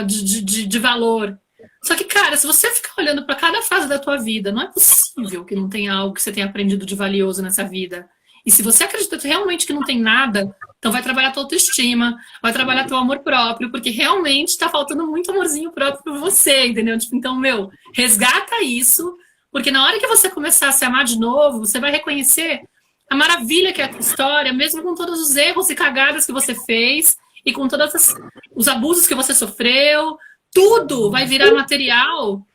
de valor. Só que, cara, se você ficar olhando para cada fase da tua vida, não é possível que não tenha algo que você tenha aprendido de valioso nessa vida. E se você acredita realmente que não tem nada, então vai trabalhar tua autoestima, vai trabalhar teu amor próprio, porque realmente está faltando muito amorzinho próprio para você, entendeu? Tipo, então, resgata isso, porque na hora que você começar a se amar de novo, você vai reconhecer a maravilha que é a tua história, mesmo com todos os erros e cagadas que você fez, e com todos os abusos que você sofreu, tudo vai virar material,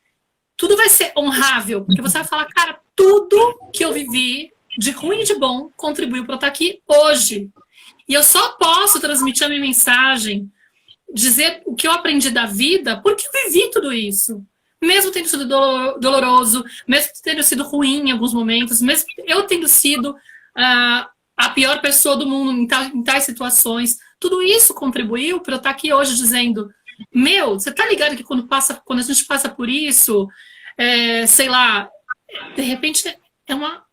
tudo vai ser honrável, porque você vai falar, cara, tudo que eu vivi, de ruim e de bom, contribuiu para eu estar aqui hoje. E eu só posso transmitir a minha mensagem, dizer o que eu aprendi da vida, porque eu vivi tudo isso. Mesmo tendo sido doloroso, mesmo tendo sido ruim em alguns momentos, mesmo eu tendo sido a pior pessoa do mundo em tais situações, tudo isso contribuiu para eu estar aqui hoje dizendo, você tá ligado que quando a gente passa por isso, sei lá, de repente é uma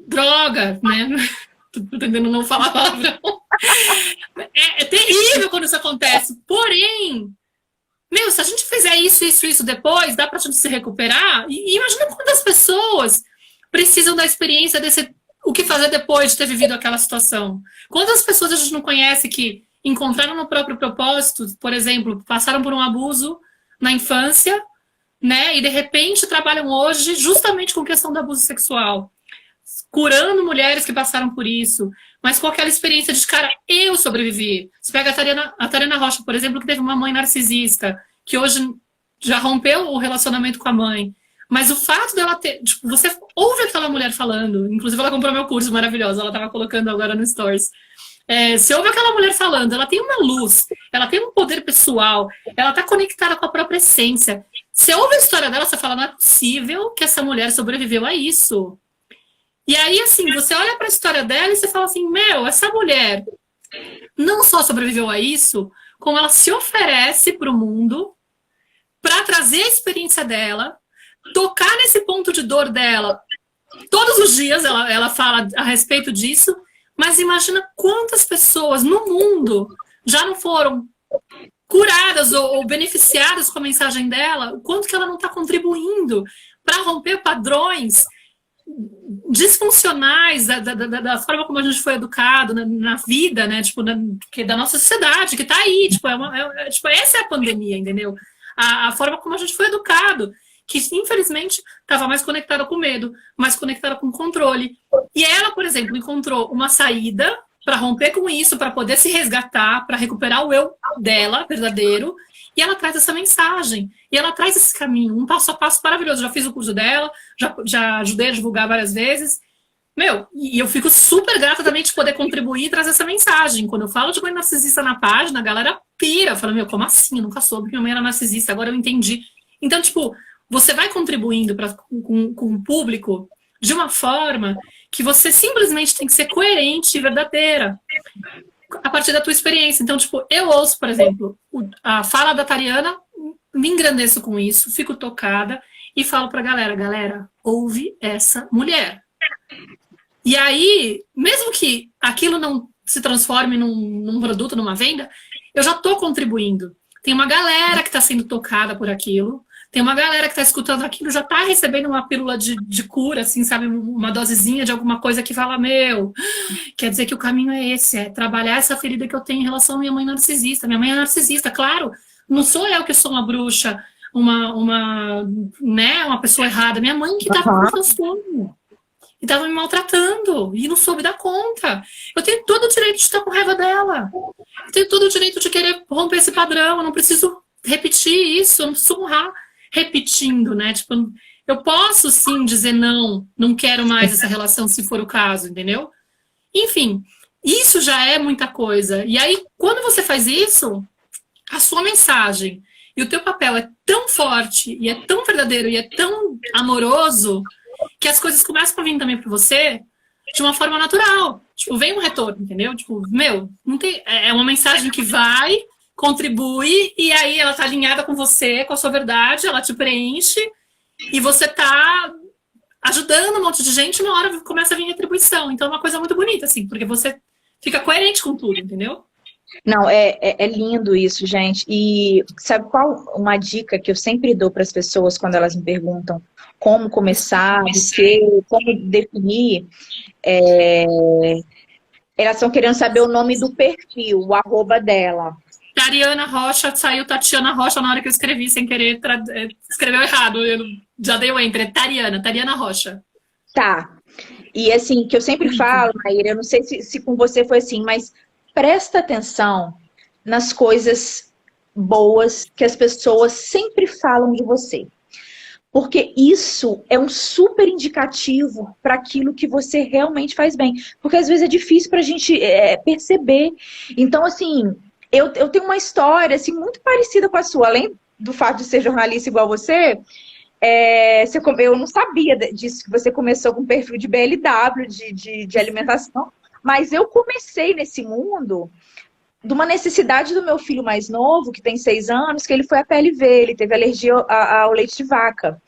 droga, né? Tô tentando não falar a palavra. É terrível quando isso acontece. Porém, se a gente fizer isso depois, dá pra gente se recuperar. E imagina quantas pessoas precisam da experiência o que fazer depois de ter vivido aquela situação. Quantas pessoas a gente não conhece que encontraram no próprio propósito, por exemplo, passaram por um abuso na infância, né? E de repente trabalham hoje justamente com a questão do abuso sexual. Curando mulheres que passaram por isso, mas com aquela experiência de, cara, eu sobrevivi. Você pega a Tariana Rocha, por exemplo, que teve uma mãe narcisista, que hoje já rompeu o relacionamento com a mãe. Mas o fato dela ter... Tipo, você ouve aquela mulher falando, inclusive ela comprou meu curso maravilhoso, ela estava colocando agora no Stories. Você ouve aquela mulher falando, ela tem uma luz, ela tem um poder pessoal, ela está conectada com a própria essência. Você ouve a história dela, você fala, não é possível que essa mulher sobreviveu a isso. E aí, assim, você olha para a história dela e você fala assim, essa mulher não só sobreviveu a isso, como ela se oferece para o mundo para trazer a experiência dela, tocar nesse ponto de dor dela. Todos os dias ela fala a respeito disso, mas imagina quantas pessoas no mundo já não foram curadas ou beneficiadas com a mensagem dela, o quanto que ela não está contribuindo para romper padrões disfuncionais da forma como a gente foi educado na vida, né? Tipo, da nossa sociedade, que tá aí. Tipo, essa é a pandemia, entendeu? A forma como a gente foi educado, que infelizmente estava mais conectada com medo, mais conectada com controle. E ela, por exemplo, encontrou uma saída para romper com isso, para poder se resgatar, para recuperar o eu dela, verdadeiro. E ela traz essa mensagem. E ela traz esse caminho, um passo a passo maravilhoso. Já fiz o curso dela, já ajudei a divulgar várias vezes. E eu fico super grata também de poder contribuir e trazer essa mensagem. Quando eu falo de mãe narcisista na página, a galera pira. Fala, como assim? Eu nunca soube que minha mãe era narcisista, agora eu entendi. Então, tipo, você vai contribuindo com o público de uma forma que você simplesmente tem que ser coerente e verdadeira a partir da tua experiência. Então, tipo, eu ouço, por exemplo, a fala da Tariana, me engrandeço com isso, fico tocada e falo pra galera, ouve essa mulher. E aí, mesmo que aquilo não se transforme num produto, numa venda, eu já estou contribuindo. Tem uma galera que está sendo tocada por aquilo, tem uma galera que está escutando aquilo, já está recebendo uma pílula de cura, assim, sabe? Uma dosezinha de alguma coisa que fala, quer dizer que o caminho é esse, é trabalhar essa ferida que eu tenho em relação à minha mãe narcisista. Minha mãe é narcisista, claro, não sou eu que sou uma bruxa, uma pessoa errada. Minha mãe que estava com transtorno. E estava me maltratando, e não soube dar conta. Eu tenho todo o direito de estar com raiva dela. Eu tenho todo o direito de querer romper esse padrão. Eu não preciso repetir isso, eu não preciso honrar repetindo, né? Tipo, eu posso sim dizer não quero mais essa relação, se for o caso, entendeu? Enfim, isso já é muita coisa. E aí, quando você faz isso, a sua mensagem e o teu papel é tão forte, e é tão verdadeiro, e é tão amoroso, que as coisas começam a vir também para você de uma forma natural. Tipo, vem um retorno, entendeu? Tipo, não tem, é uma mensagem que vai, contribui, e aí ela tá alinhada com você, com a sua verdade, ela te preenche, e você tá ajudando um monte de gente, e uma hora começa a vir retribuição. Então é uma coisa muito bonita, assim, porque você fica coerente com tudo, entendeu? Não, é lindo isso, gente. E sabe qual uma dica que eu sempre dou para as pessoas quando elas me perguntam como começar, como definir? Elas estão querendo saber o nome do perfil, o arroba dela. Tariana Rocha, saiu Tatiana Rocha na hora que eu escrevi, sem querer, escreveu errado, eu já dei o enter, é Tariana Rocha. Tá. E assim, que eu sempre falo, Maíra, eu não sei se com você foi assim, mas presta atenção nas coisas boas que as pessoas sempre falam de você. Porque isso é um super indicativo para aquilo que você realmente faz bem. Porque às vezes é difícil para a gente perceber. Então, assim, eu tenho uma história assim, muito parecida com a sua. Além do fato de ser jornalista igual você, eu não sabia disso, que você começou com perfil de BLW, de alimentação. Mas eu comecei nesse mundo de uma necessidade do meu filho mais novo, que tem 6 anos, que ele foi a PLV, ele teve alergia ao leite de vaca.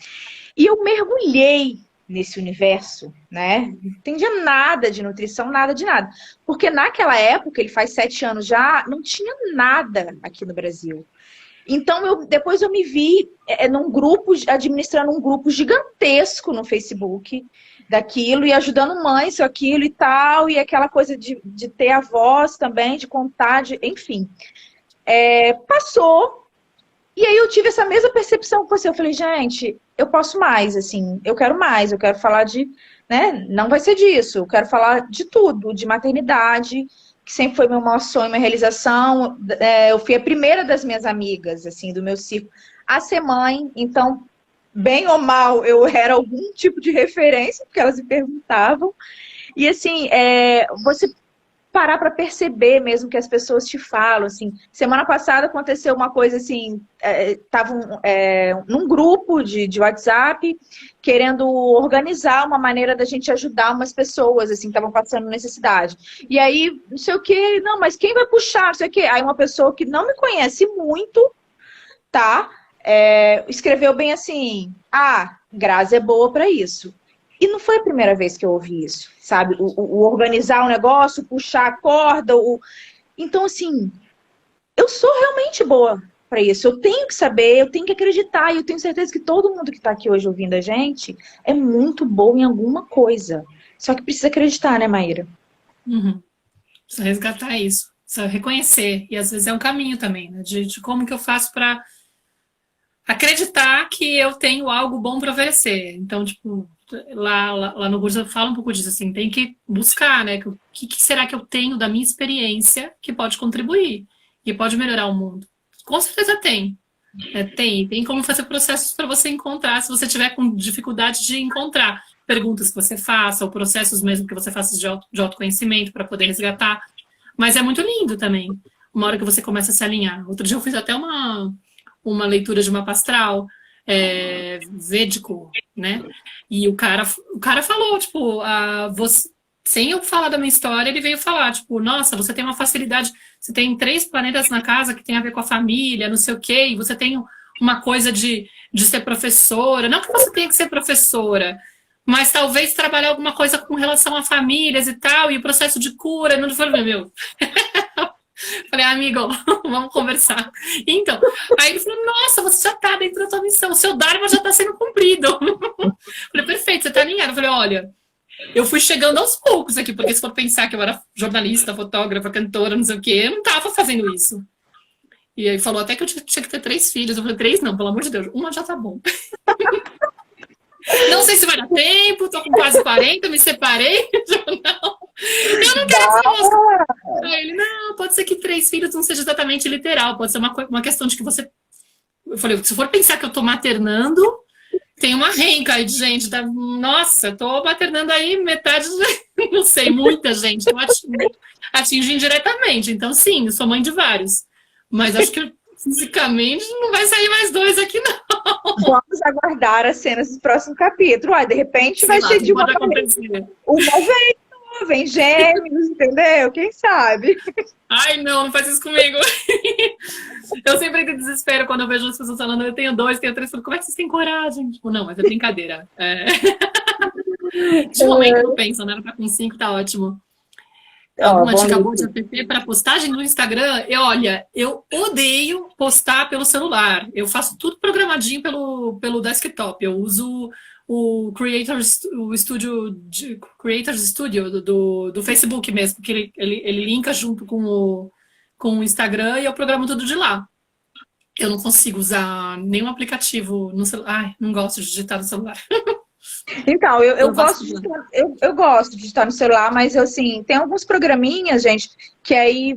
E eu mergulhei nesse universo, né? Não entendia nada de nutrição, nada de nada. Porque naquela época, ele faz 7 anos já, não tinha nada aqui no Brasil. Então, depois eu me vi num grupo, administrando um grupo gigantesco no Facebook daquilo e ajudando mães com aquilo e tal, e aquela coisa de ter a voz também, de contar, enfim. Passou, e aí eu tive essa mesma percepção com você. Eu falei, gente, eu posso mais, assim, eu quero mais, eu quero falar né, não vai ser disso, eu quero falar de tudo, de maternidade, que sempre foi meu maior sonho, minha realização. Eu fui a primeira das minhas amigas, assim, do meu círculo, a ser mãe, então, bem ou mal, eu era algum tipo de referência, porque elas me perguntavam. E, assim, você parar para perceber mesmo que as pessoas te falam, assim. Semana passada aconteceu uma coisa, assim, estavam num grupo de WhatsApp, querendo organizar uma maneira da gente ajudar umas pessoas, assim, que estavam passando necessidade. E aí, não sei o quê, não, mas quem vai puxar, não sei o quê. Aí uma pessoa que não me conhece muito, tá? Escreveu bem assim, Grazi é boa para isso. E não foi a primeira vez que eu ouvi isso, sabe? O organizar um negócio, puxar a corda. Então, assim, eu sou realmente boa para isso. Eu tenho que saber, eu tenho que acreditar. E eu tenho certeza que todo mundo que está aqui hoje ouvindo a gente é muito bom em alguma coisa. Só que precisa acreditar, né, Maíra? Uhum. Precisa resgatar isso. Precisa reconhecer. E às vezes é um caminho também, né? De como que eu faço para acreditar que eu tenho algo bom para oferecer. Então, tipo, lá no curso eu falo um pouco disso, assim, tem que buscar, né? O que será que eu tenho da minha experiência que pode contribuir e pode melhorar o mundo? Com certeza tem. Tem como fazer processos para você encontrar, se você tiver com dificuldade de encontrar. perguntas que você faça, ou processos mesmo que você faça de autoconhecimento para poder resgatar. Mas é muito lindo também, uma hora que você começa a se alinhar. Outro dia eu fiz até uma leitura de mapa astral, védico, né? E o cara falou, tipo, você, sem eu falar da minha história, ele veio falar, tipo, nossa, você tem uma facilidade, você tem 3 planetas na casa que tem a ver com a família, não sei o quê, e você tem uma coisa de ser professora. Não que você tenha que ser professora, mas talvez trabalhar alguma coisa com relação a famílias e tal, e o processo de cura. Não falei, meu. Falei, amigo, vamos conversar. Então, aí ele falou, nossa, você já tá dentro da sua missão, o seu Dharma já tá sendo cumprido. Falei, perfeito, você tá alinhado. Falei, olha, eu fui chegando aos poucos aqui, porque se for pensar que eu era jornalista, fotógrafa, cantora, não sei o quê, eu não tava fazendo isso. E aí falou até que eu tinha que ter 3 filhos. Eu falei, 3 não, pelo amor de Deus, uma já tá bom. Não sei se vai dar tempo, tô com quase 40, me separei. Não. Eu não quero essa. Aí ele, não, pode ser que 3 filhos não seja exatamente literal, pode ser uma questão de que você... Eu falei, se for pensar que eu tô maternando, tem uma renca aí de gente, nossa, tô maternando aí metade, não sei, muita gente, eu atingo indiretamente, então sim, eu sou mãe de vários, mas acho que fisicamente não vai sair mais 2 aqui não. Vamos aguardar as cenas do próximo capítulo. De repente vai ser de uma vem gêmeos, entendeu? Quem sabe? Ai, não faz isso comigo. Eu sempre tenho desespero quando eu vejo as pessoas falando, eu tenho 2, tenho 3, como é que vocês têm coragem? Tipo, não, mas é brincadeira. De momento eu penso, né? Tá com 5, tá ótimo. Alguma dica boa de app para postagem no Instagram? Eu odeio postar pelo celular. Eu faço tudo programadinho pelo desktop. Eu uso o Creators Studio do Facebook mesmo, que ele linka junto com o Instagram e eu programo tudo de lá. Eu não consigo usar nenhum aplicativo no celular. Ai, não gosto de digitar no celular. Então, eu gosto de digitar no celular, mas assim, tem alguns programinhas, gente, que aí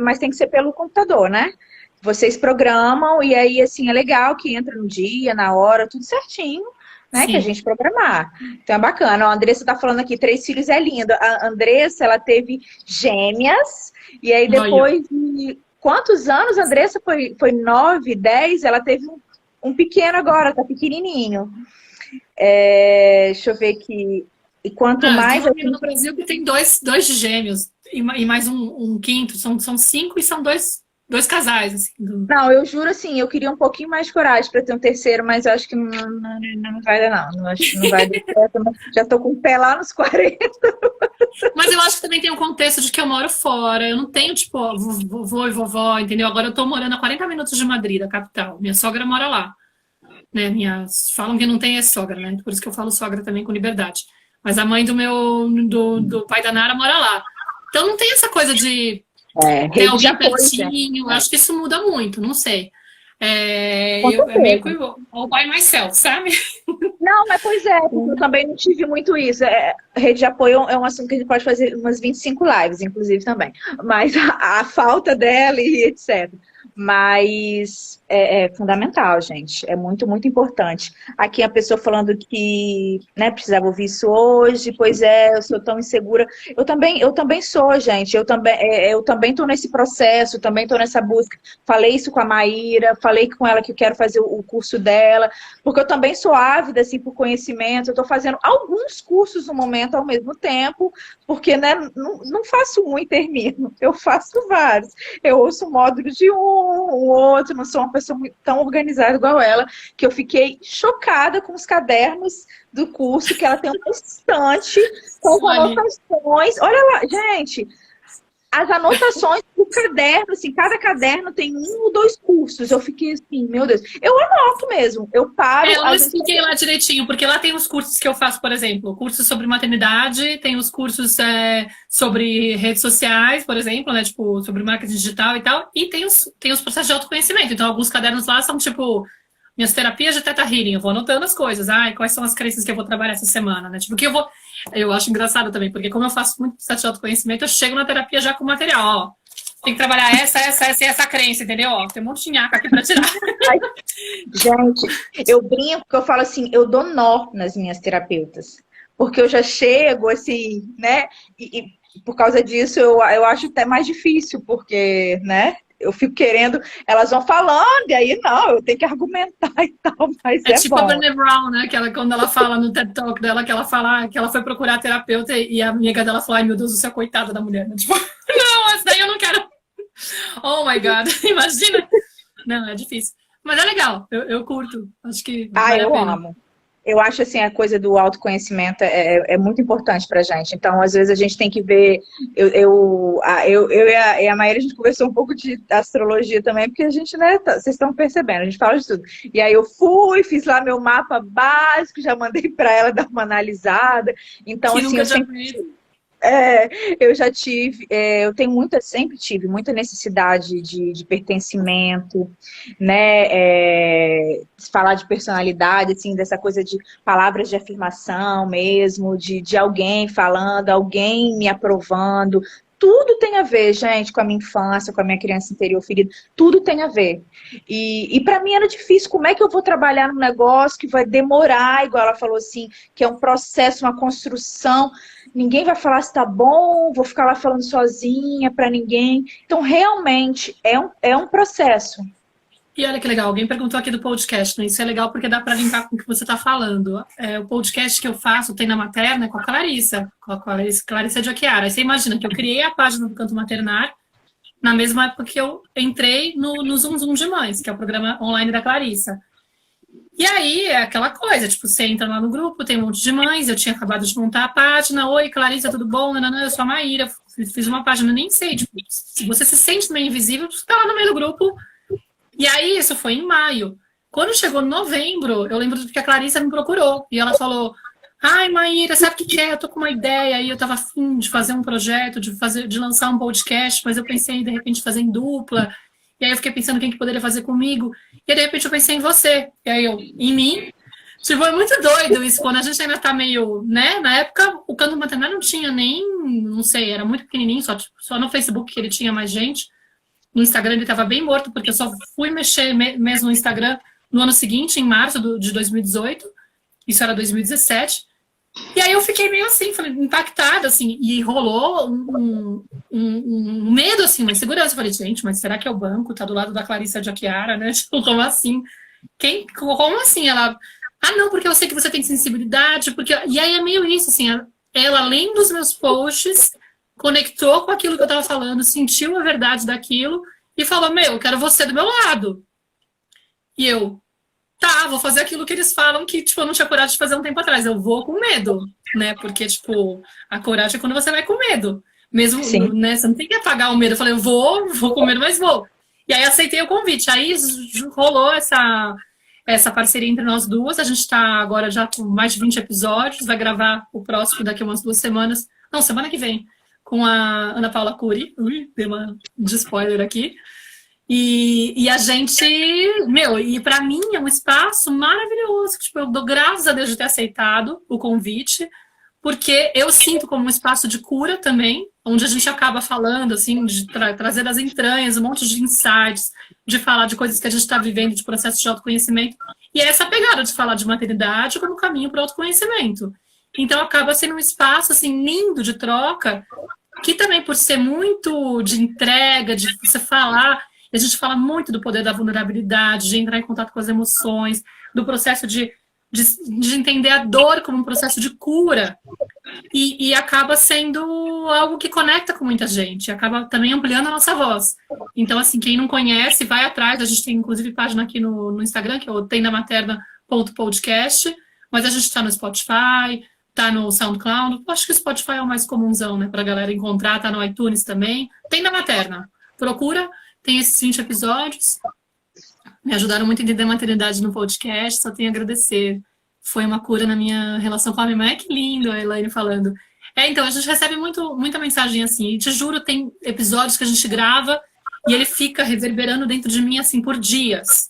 mas tem que ser pelo computador, né? Vocês programam e aí, assim, é legal que entra no dia, na hora, tudo certinho, né? Sim. Que a gente programar. Então é bacana. A Andressa tá falando aqui, 3 filhos é lindo. A Andressa, ela teve gêmeas, e aí depois de quantos anos, Andressa? Foi 9, 10? Ela teve um pequeno agora, tá pequenininho. Deixa eu ver aqui. E quanto mais. Tem no Brasil que tem 2 gêmeos e mais um quinto. São 5 e são 2 casais. Assim, Não, eu juro assim, eu queria um pouquinho mais de coragem para ter um terceiro, mas eu acho que não vai dar, não. Acho que não vai dar certo. Já tô com o pé lá nos 40. Mas eu acho que também tem um contexto de que eu moro fora. Eu não tenho, tipo, vovô e vovó, entendeu? Agora eu tô morando a 40 minutos de Madrid, da capital. Minha sogra mora lá. Né, falam que não tem sogra, né? Por isso que eu falo sogra também com liberdade. Mas a mãe do pai da Nara mora lá. Então não tem essa coisa de ter alguém pertinho. Acho que isso muda muito, não sei. É meio que all by myself, sabe? Não, mas pois é, eu também não tive muito isso. Rede de apoio é um assunto que a gente pode fazer umas 25 lives, inclusive, também. Mas a falta dela e etc. Mas é fundamental, gente. É muito, muito importante. Aqui a pessoa falando que, né, precisava ouvir isso hoje. Pois é, eu sou tão insegura. Eu também sou, gente. Eu também estou nesse processo, também estou nessa busca. Falei isso com a Maíra, falei com ela que eu quero fazer o curso dela, porque eu também sou ávida, assim, por conhecimento. Eu estou fazendo alguns cursos no momento ao mesmo tempo, porque, né, não faço um e termino. Eu faço vários. Eu ouço módulos de um outro, não sou uma pessoa tão organizada igual ela, que eu fiquei chocada com os cadernos do curso, que ela tem uma estante com anotações. Olha lá, gente, as anotações do caderno, assim, cada caderno tem 1 ou 2 cursos. Eu fiquei assim, meu Deus, eu anoto mesmo, eu paro. Eu expliquei lá direitinho, porque lá tem os cursos que eu faço, por exemplo, cursos sobre maternidade, tem os cursos sobre redes sociais, por exemplo, né, tipo, sobre marketing digital e tal, e tem os processos de autoconhecimento. Então, alguns cadernos lá são, tipo, minhas terapias de Theta Healing, eu vou anotando as coisas, quais são as crenças que eu vou trabalhar essa semana, né, tipo, que eu acho engraçado também, porque como eu faço muito processo de autoconhecimento, eu chego na terapia já com material, Tem que trabalhar essa crença, entendeu? Ó, tem um monte de nhaca aqui pra tirar. Ai, gente, eu brinco que eu falo assim, eu dou nó nas minhas terapeutas. Porque eu já chego assim, né? E por causa disso eu acho até mais difícil, porque, né? Eu fico querendo, elas vão falando, e aí não, eu tenho que argumentar e tal, mas É é tipo a bom. Brené Brown, né? Quando ela fala no TED Talk dela, que ela fala que ela foi procurar terapeuta e a amiga dela falou, ai meu Deus do céu, coitada da mulher. Né? Tipo, não, essa daí eu não quero. Oh my God, imagina. Não, é difícil. Mas é legal, eu curto. Acho que Ah, vale a eu pena. amo. Eu acho assim, a coisa do autoconhecimento é muito importante pra gente. Então, às vezes, a gente tem que ver. Eu e a Maíra, a gente conversou um pouco de astrologia também, porque a gente, né, vocês estão percebendo, a gente fala de tudo. E aí eu fiz lá meu mapa básico, já mandei pra ela dar uma analisada. Então, Que assim, nunca eu tinha sempre feito. eu já tive, eu tenho sempre tive muita necessidade de pertencimento, né? Falar de personalidade, assim, dessa coisa de palavras de afirmação mesmo, de alguém falando, alguém me aprovando. Tudo tem a ver, gente, com a minha infância, com a minha criança interior ferida. Tudo tem a ver. E para mim era difícil. Como é que eu vou trabalhar num negócio que vai demorar, igual ela falou assim, que é um processo, uma construção. Ninguém vai falar se tá bom, vou ficar lá falando sozinha para ninguém. Então, realmente, é um processo. E olha que legal, alguém perguntou aqui do podcast, né? Isso é legal porque dá para linkar com o que você está falando. O podcast que eu faço tem na materna com a Clarissa, Clarissa de Aquiara. Aí você imagina que eu criei a página do Canto Maternar na mesma época que eu entrei no Zoom Zoom de Mães, que é o programa online da Clarissa. E aí é aquela coisa, tipo, você entra lá no grupo, tem um monte de mães, eu tinha acabado de montar a página, oi, Clarissa, tudo bom? Não, eu sou a Maíra, fiz uma página, nem sei, tipo, se você se sente meio invisível, você tá lá no meio do grupo. E aí, isso foi em maio. Quando chegou novembro, eu lembro que a Clarissa me procurou. E ela falou, ai, Maíra, sabe o que é? Eu tô com uma ideia. E eu tava afim de fazer um projeto, de lançar um podcast, mas eu pensei, de repente, fazer em dupla. E aí eu fiquei pensando quem que poderia fazer comigo. E aí, de repente, eu pensei em você. E aí eu, em mim? Tipo, é muito doido isso, quando a gente ainda tá meio, né? Na época, o Canto Maternar não tinha nem, não sei, era muito pequenininho, só no Facebook que ele tinha mais gente. No Instagram ele estava bem morto, porque eu só fui mexer mesmo no Instagram no ano seguinte, em março de 2018. Isso era 2017. E aí eu fiquei meio assim, falei, impactada, assim, e rolou um medo, assim, uma insegurança. Eu falei, gente, mas será que é o banco? Tá do lado da Clarissa de Aquiara, né? Tipo, como assim? Como assim? Ela, não, porque eu sei que você tem sensibilidade, porque... E aí é meio isso, assim, ela, além dos meus posts, conectou com aquilo que eu tava falando, sentiu a verdade daquilo e falou, eu quero você do meu lado. E eu, tá, vou fazer aquilo que eles falam que, tipo, eu não tinha coragem de fazer um tempo atrás. Eu vou com medo, né? Porque, tipo, a coragem é quando você vai com medo. Mesmo, Sim. né? Você não tem que apagar o medo. Eu falei, eu vou com medo, mas vou. E aí aceitei o convite. Aí rolou essa parceria entre nós duas. A gente tá agora já com mais de 20 episódios. Vai gravar o próximo daqui a umas 2 semanas. Não, semana que vem. Com a Ana Paula Cury. Dei uma de spoiler aqui. E a gente, e pra mim é um espaço maravilhoso. Tipo, eu dou graças a Deus de ter aceitado o convite, porque eu sinto como um espaço de cura também, onde a gente acaba falando, assim, de trazer das entranhas um monte de insights, de falar de coisas que a gente está vivendo, de processos de autoconhecimento. E é essa pegada de falar de maternidade como caminho para o autoconhecimento. Então acaba sendo um espaço, assim, lindo de troca, que também por ser muito de entrega, de você falar... A gente fala muito do poder da vulnerabilidade, de entrar em contato com as emoções, do processo de entender a dor como um processo de cura. E acaba sendo algo que conecta com muita gente, acaba também ampliando a nossa voz. Então, assim, quem não conhece, vai atrás. A gente tem, inclusive, página aqui no Instagram, que é o tendamaterna.podcast, mas a gente está no Spotify, tá no SoundCloud. Acho que o Spotify é o mais comunzão, né, pra galera encontrar, tá no iTunes também. Tenda Materna. Procura. Tem esses 20 episódios. Me ajudaram muito a entender a maternidade no podcast. Só tenho a agradecer. Foi uma cura na minha relação com a minha mãe. Que lindo a Elaine falando. Então, a gente recebe muita mensagem assim. E te juro, tem episódios que a gente grava e ele fica reverberando dentro de mim, assim, por dias.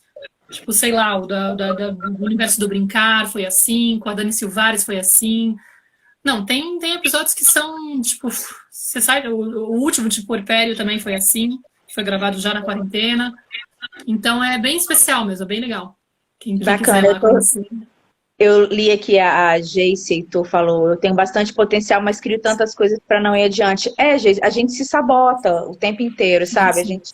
Tipo, sei lá, do universo do brincar foi assim, com a Dani Silvares foi assim. Não, tem episódios que são, tipo, você sabe, o último de Puerpério também foi assim, foi gravado já na quarentena. Então é bem especial mesmo, é bem legal. Quem quiser Bacana. lá conhecer. Eu li aqui a Geice Heitor falou, eu tenho bastante potencial, mas crio tantas coisas para não ir adiante. Geice, a gente se sabota o tempo inteiro, sabe? A Isso. gente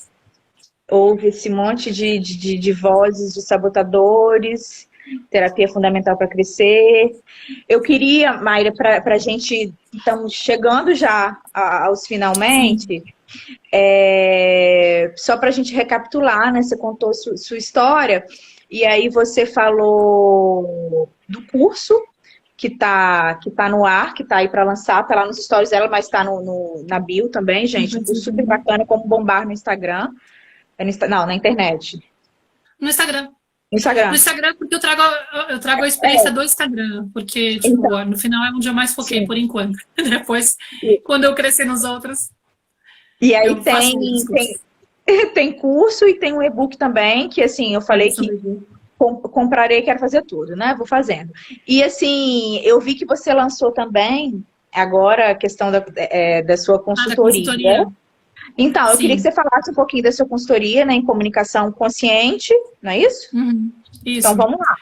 ouve esse monte de vozes de sabotadores, terapia fundamental para crescer. Eu queria, Mayra, para a gente, estamos chegando já aos finalmente, só para a gente recapitular, né? Você contou sua história, e aí você falou do curso que tá no ar, que tá aí para lançar, tá lá nos stories dela, mas tá na bio também, gente. Um curso super bacana, como bombar no Instagram. Não, na internet. No Instagram. No Instagram. No Instagram, porque eu trago a experiência do Instagram, porque, tipo, Então, no final é onde eu mais foquei, sim. por enquanto. Depois, quando eu crescer nos outros, E aí eu faço outras coisas. tem curso e tem um e-book também, que assim, eu falei que comprarei, quero fazer tudo, né? Vou fazendo. E assim, eu vi que você lançou também, agora, a questão da sua Da consultoria. consultoria. Então, eu queria que Sim. você falasse um pouquinho da sua consultoria, né, em comunicação consciente, não é isso? Isso. Então, vamos lá.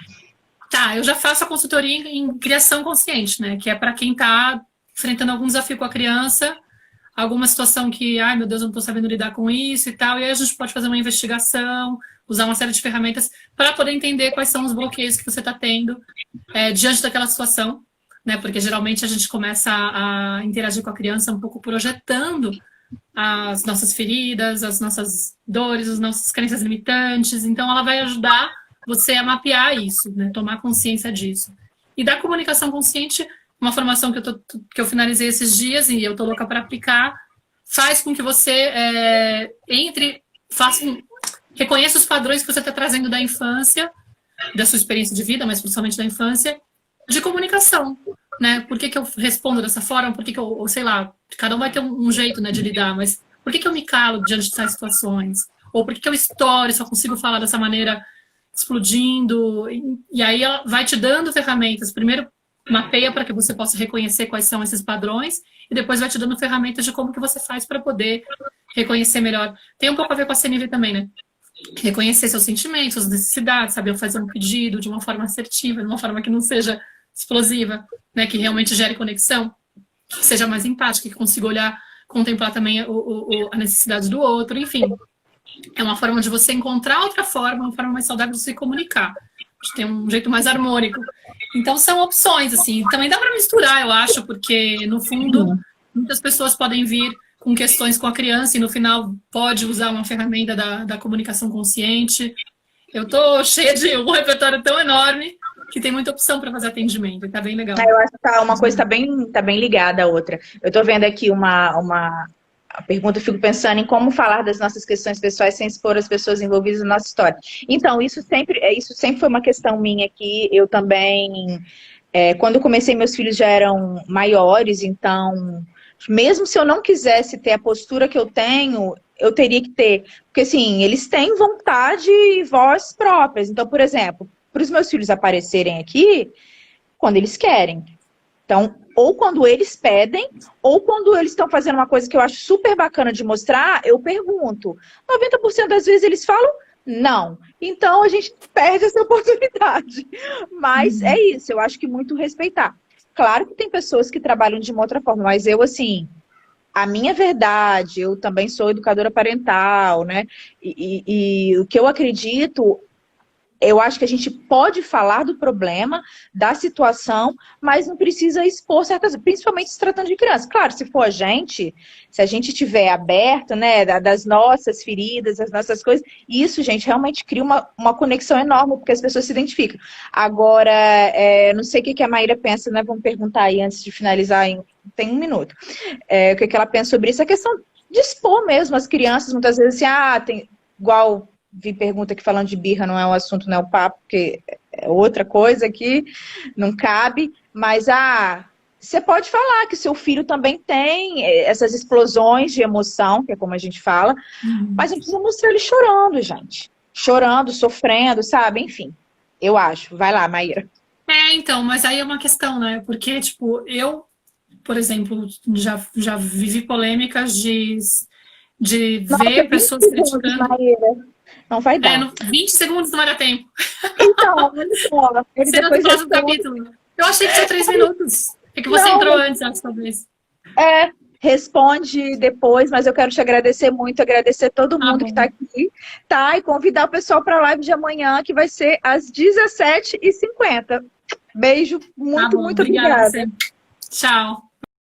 Tá, eu já faço a consultoria em criação consciente, né? Que é para quem está enfrentando algum desafio com a criança, alguma situação que, ai meu Deus, eu não estou sabendo lidar com isso e tal. E aí a gente pode fazer uma investigação, usar uma série de ferramentas para poder entender quais são os bloqueios que você está tendo diante daquela situação, né? Porque geralmente a gente começa a interagir com a criança um pouco projetando as nossas feridas, as nossas dores, as nossas crenças limitantes. Então ela vai ajudar você a mapear isso, né? Tomar consciência disso. E da comunicação consciente, uma formação que eu finalizei esses dias e eu tô louca para aplicar, faz com que você reconheça os padrões que você está trazendo da infância, da sua experiência de vida, mas principalmente da infância, de comunicação, né? Por que eu respondo dessa forma? Por que eu, sei lá, cada um vai ter um jeito, né, de lidar, mas por que eu me calo diante dessas situações? Ou por que eu estouro e só consigo falar dessa maneira explodindo? E aí ela vai te dando ferramentas. Primeiro, mapeia para que você possa reconhecer quais são esses padrões e depois vai te dando ferramentas de como que você faz para poder reconhecer melhor. Tem um pouco a ver com a CNV também, né? Reconhecer seus sentimentos, suas necessidades, saber fazer um pedido de uma forma assertiva, de uma forma que não seja explosiva, né? Que realmente gere conexão, que seja mais empática, que consiga olhar, contemplar também a necessidade do outro, enfim. É uma forma de você encontrar outra forma, uma forma mais saudável de se comunicar. De ter um jeito mais harmônico. Então, são opções, assim. Também dá para misturar, eu acho, porque, no fundo, muitas pessoas podem vir com questões com a criança e, no final, pode usar uma ferramenta da comunicação consciente. Eu tô cheia de um repertório tão enorme que tem muita opção para fazer atendimento. E tá bem legal. Eu acho que uma coisa tá bem ligada à outra. Eu tô vendo aqui a pergunta, eu fico pensando em como falar das nossas questões pessoais sem expor as pessoas envolvidas na nossa história. Então, isso sempre foi uma questão minha aqui. Eu também, quando eu comecei, meus filhos já eram maiores, então, mesmo se eu não quisesse ter a postura que eu tenho, eu teria que ter. Porque, assim, eles têm vontade e voz próprias. Então, por exemplo, para os meus filhos aparecerem aqui, quando eles querem. Então, ou quando eles pedem, ou quando eles estão fazendo uma coisa que eu acho super bacana de mostrar, eu pergunto. 90% das vezes eles falam não. Então, a gente perde essa oportunidade. Mas é isso, eu acho que muito respeitar. Claro que tem pessoas que trabalham de uma outra forma, mas eu, assim, a minha verdade, eu também sou educadora parental, né? E o que eu acredito... Eu acho que a gente pode falar do problema, da situação, mas não precisa expor certas... Principalmente se tratando de criança. Claro, se for se a gente tiver aberto, né, das nossas feridas, das nossas coisas, isso, gente, realmente cria uma conexão enorme, porque as pessoas se identificam. Agora, não sei o que a Maíra pensa, né? Vamos perguntar aí antes de finalizar, tem 1 minuto. O que ela pensa sobre isso? A questão de expor mesmo as crianças, muitas vezes assim, tem igual... Vi pergunta aqui falando de birra, não é um assunto, não é o papo, porque é outra coisa aqui, não cabe. Mas, você pode falar que seu filho também tem essas explosões de emoção, que é como a gente fala, mas não precisa mostrar ele chorando, gente. Chorando, sofrendo, sabe? Enfim, eu acho. Vai lá, Maíra. Então, mas aí é uma questão, né? Porque, tipo, eu por exemplo, já vivi polêmicas de Nossa, ver 20 pessoas segundos, criticando. Maíra. Não vai dar. 20 segundos não vai dar tempo. Então, olha só. Ele Você não depois tem próximo responde. capítulo. Eu achei que tinha 3 minutos. É que você Não, entrou antes, acho, talvez. responde depois, mas eu quero te agradecer muito, agradecer todo Tá mundo que está bom. aqui, tá? E convidar o pessoal para a live de amanhã, que vai ser às 17h50. Beijo, Tá muito, bom. muito Obrigada a obrigada. você. Tchau.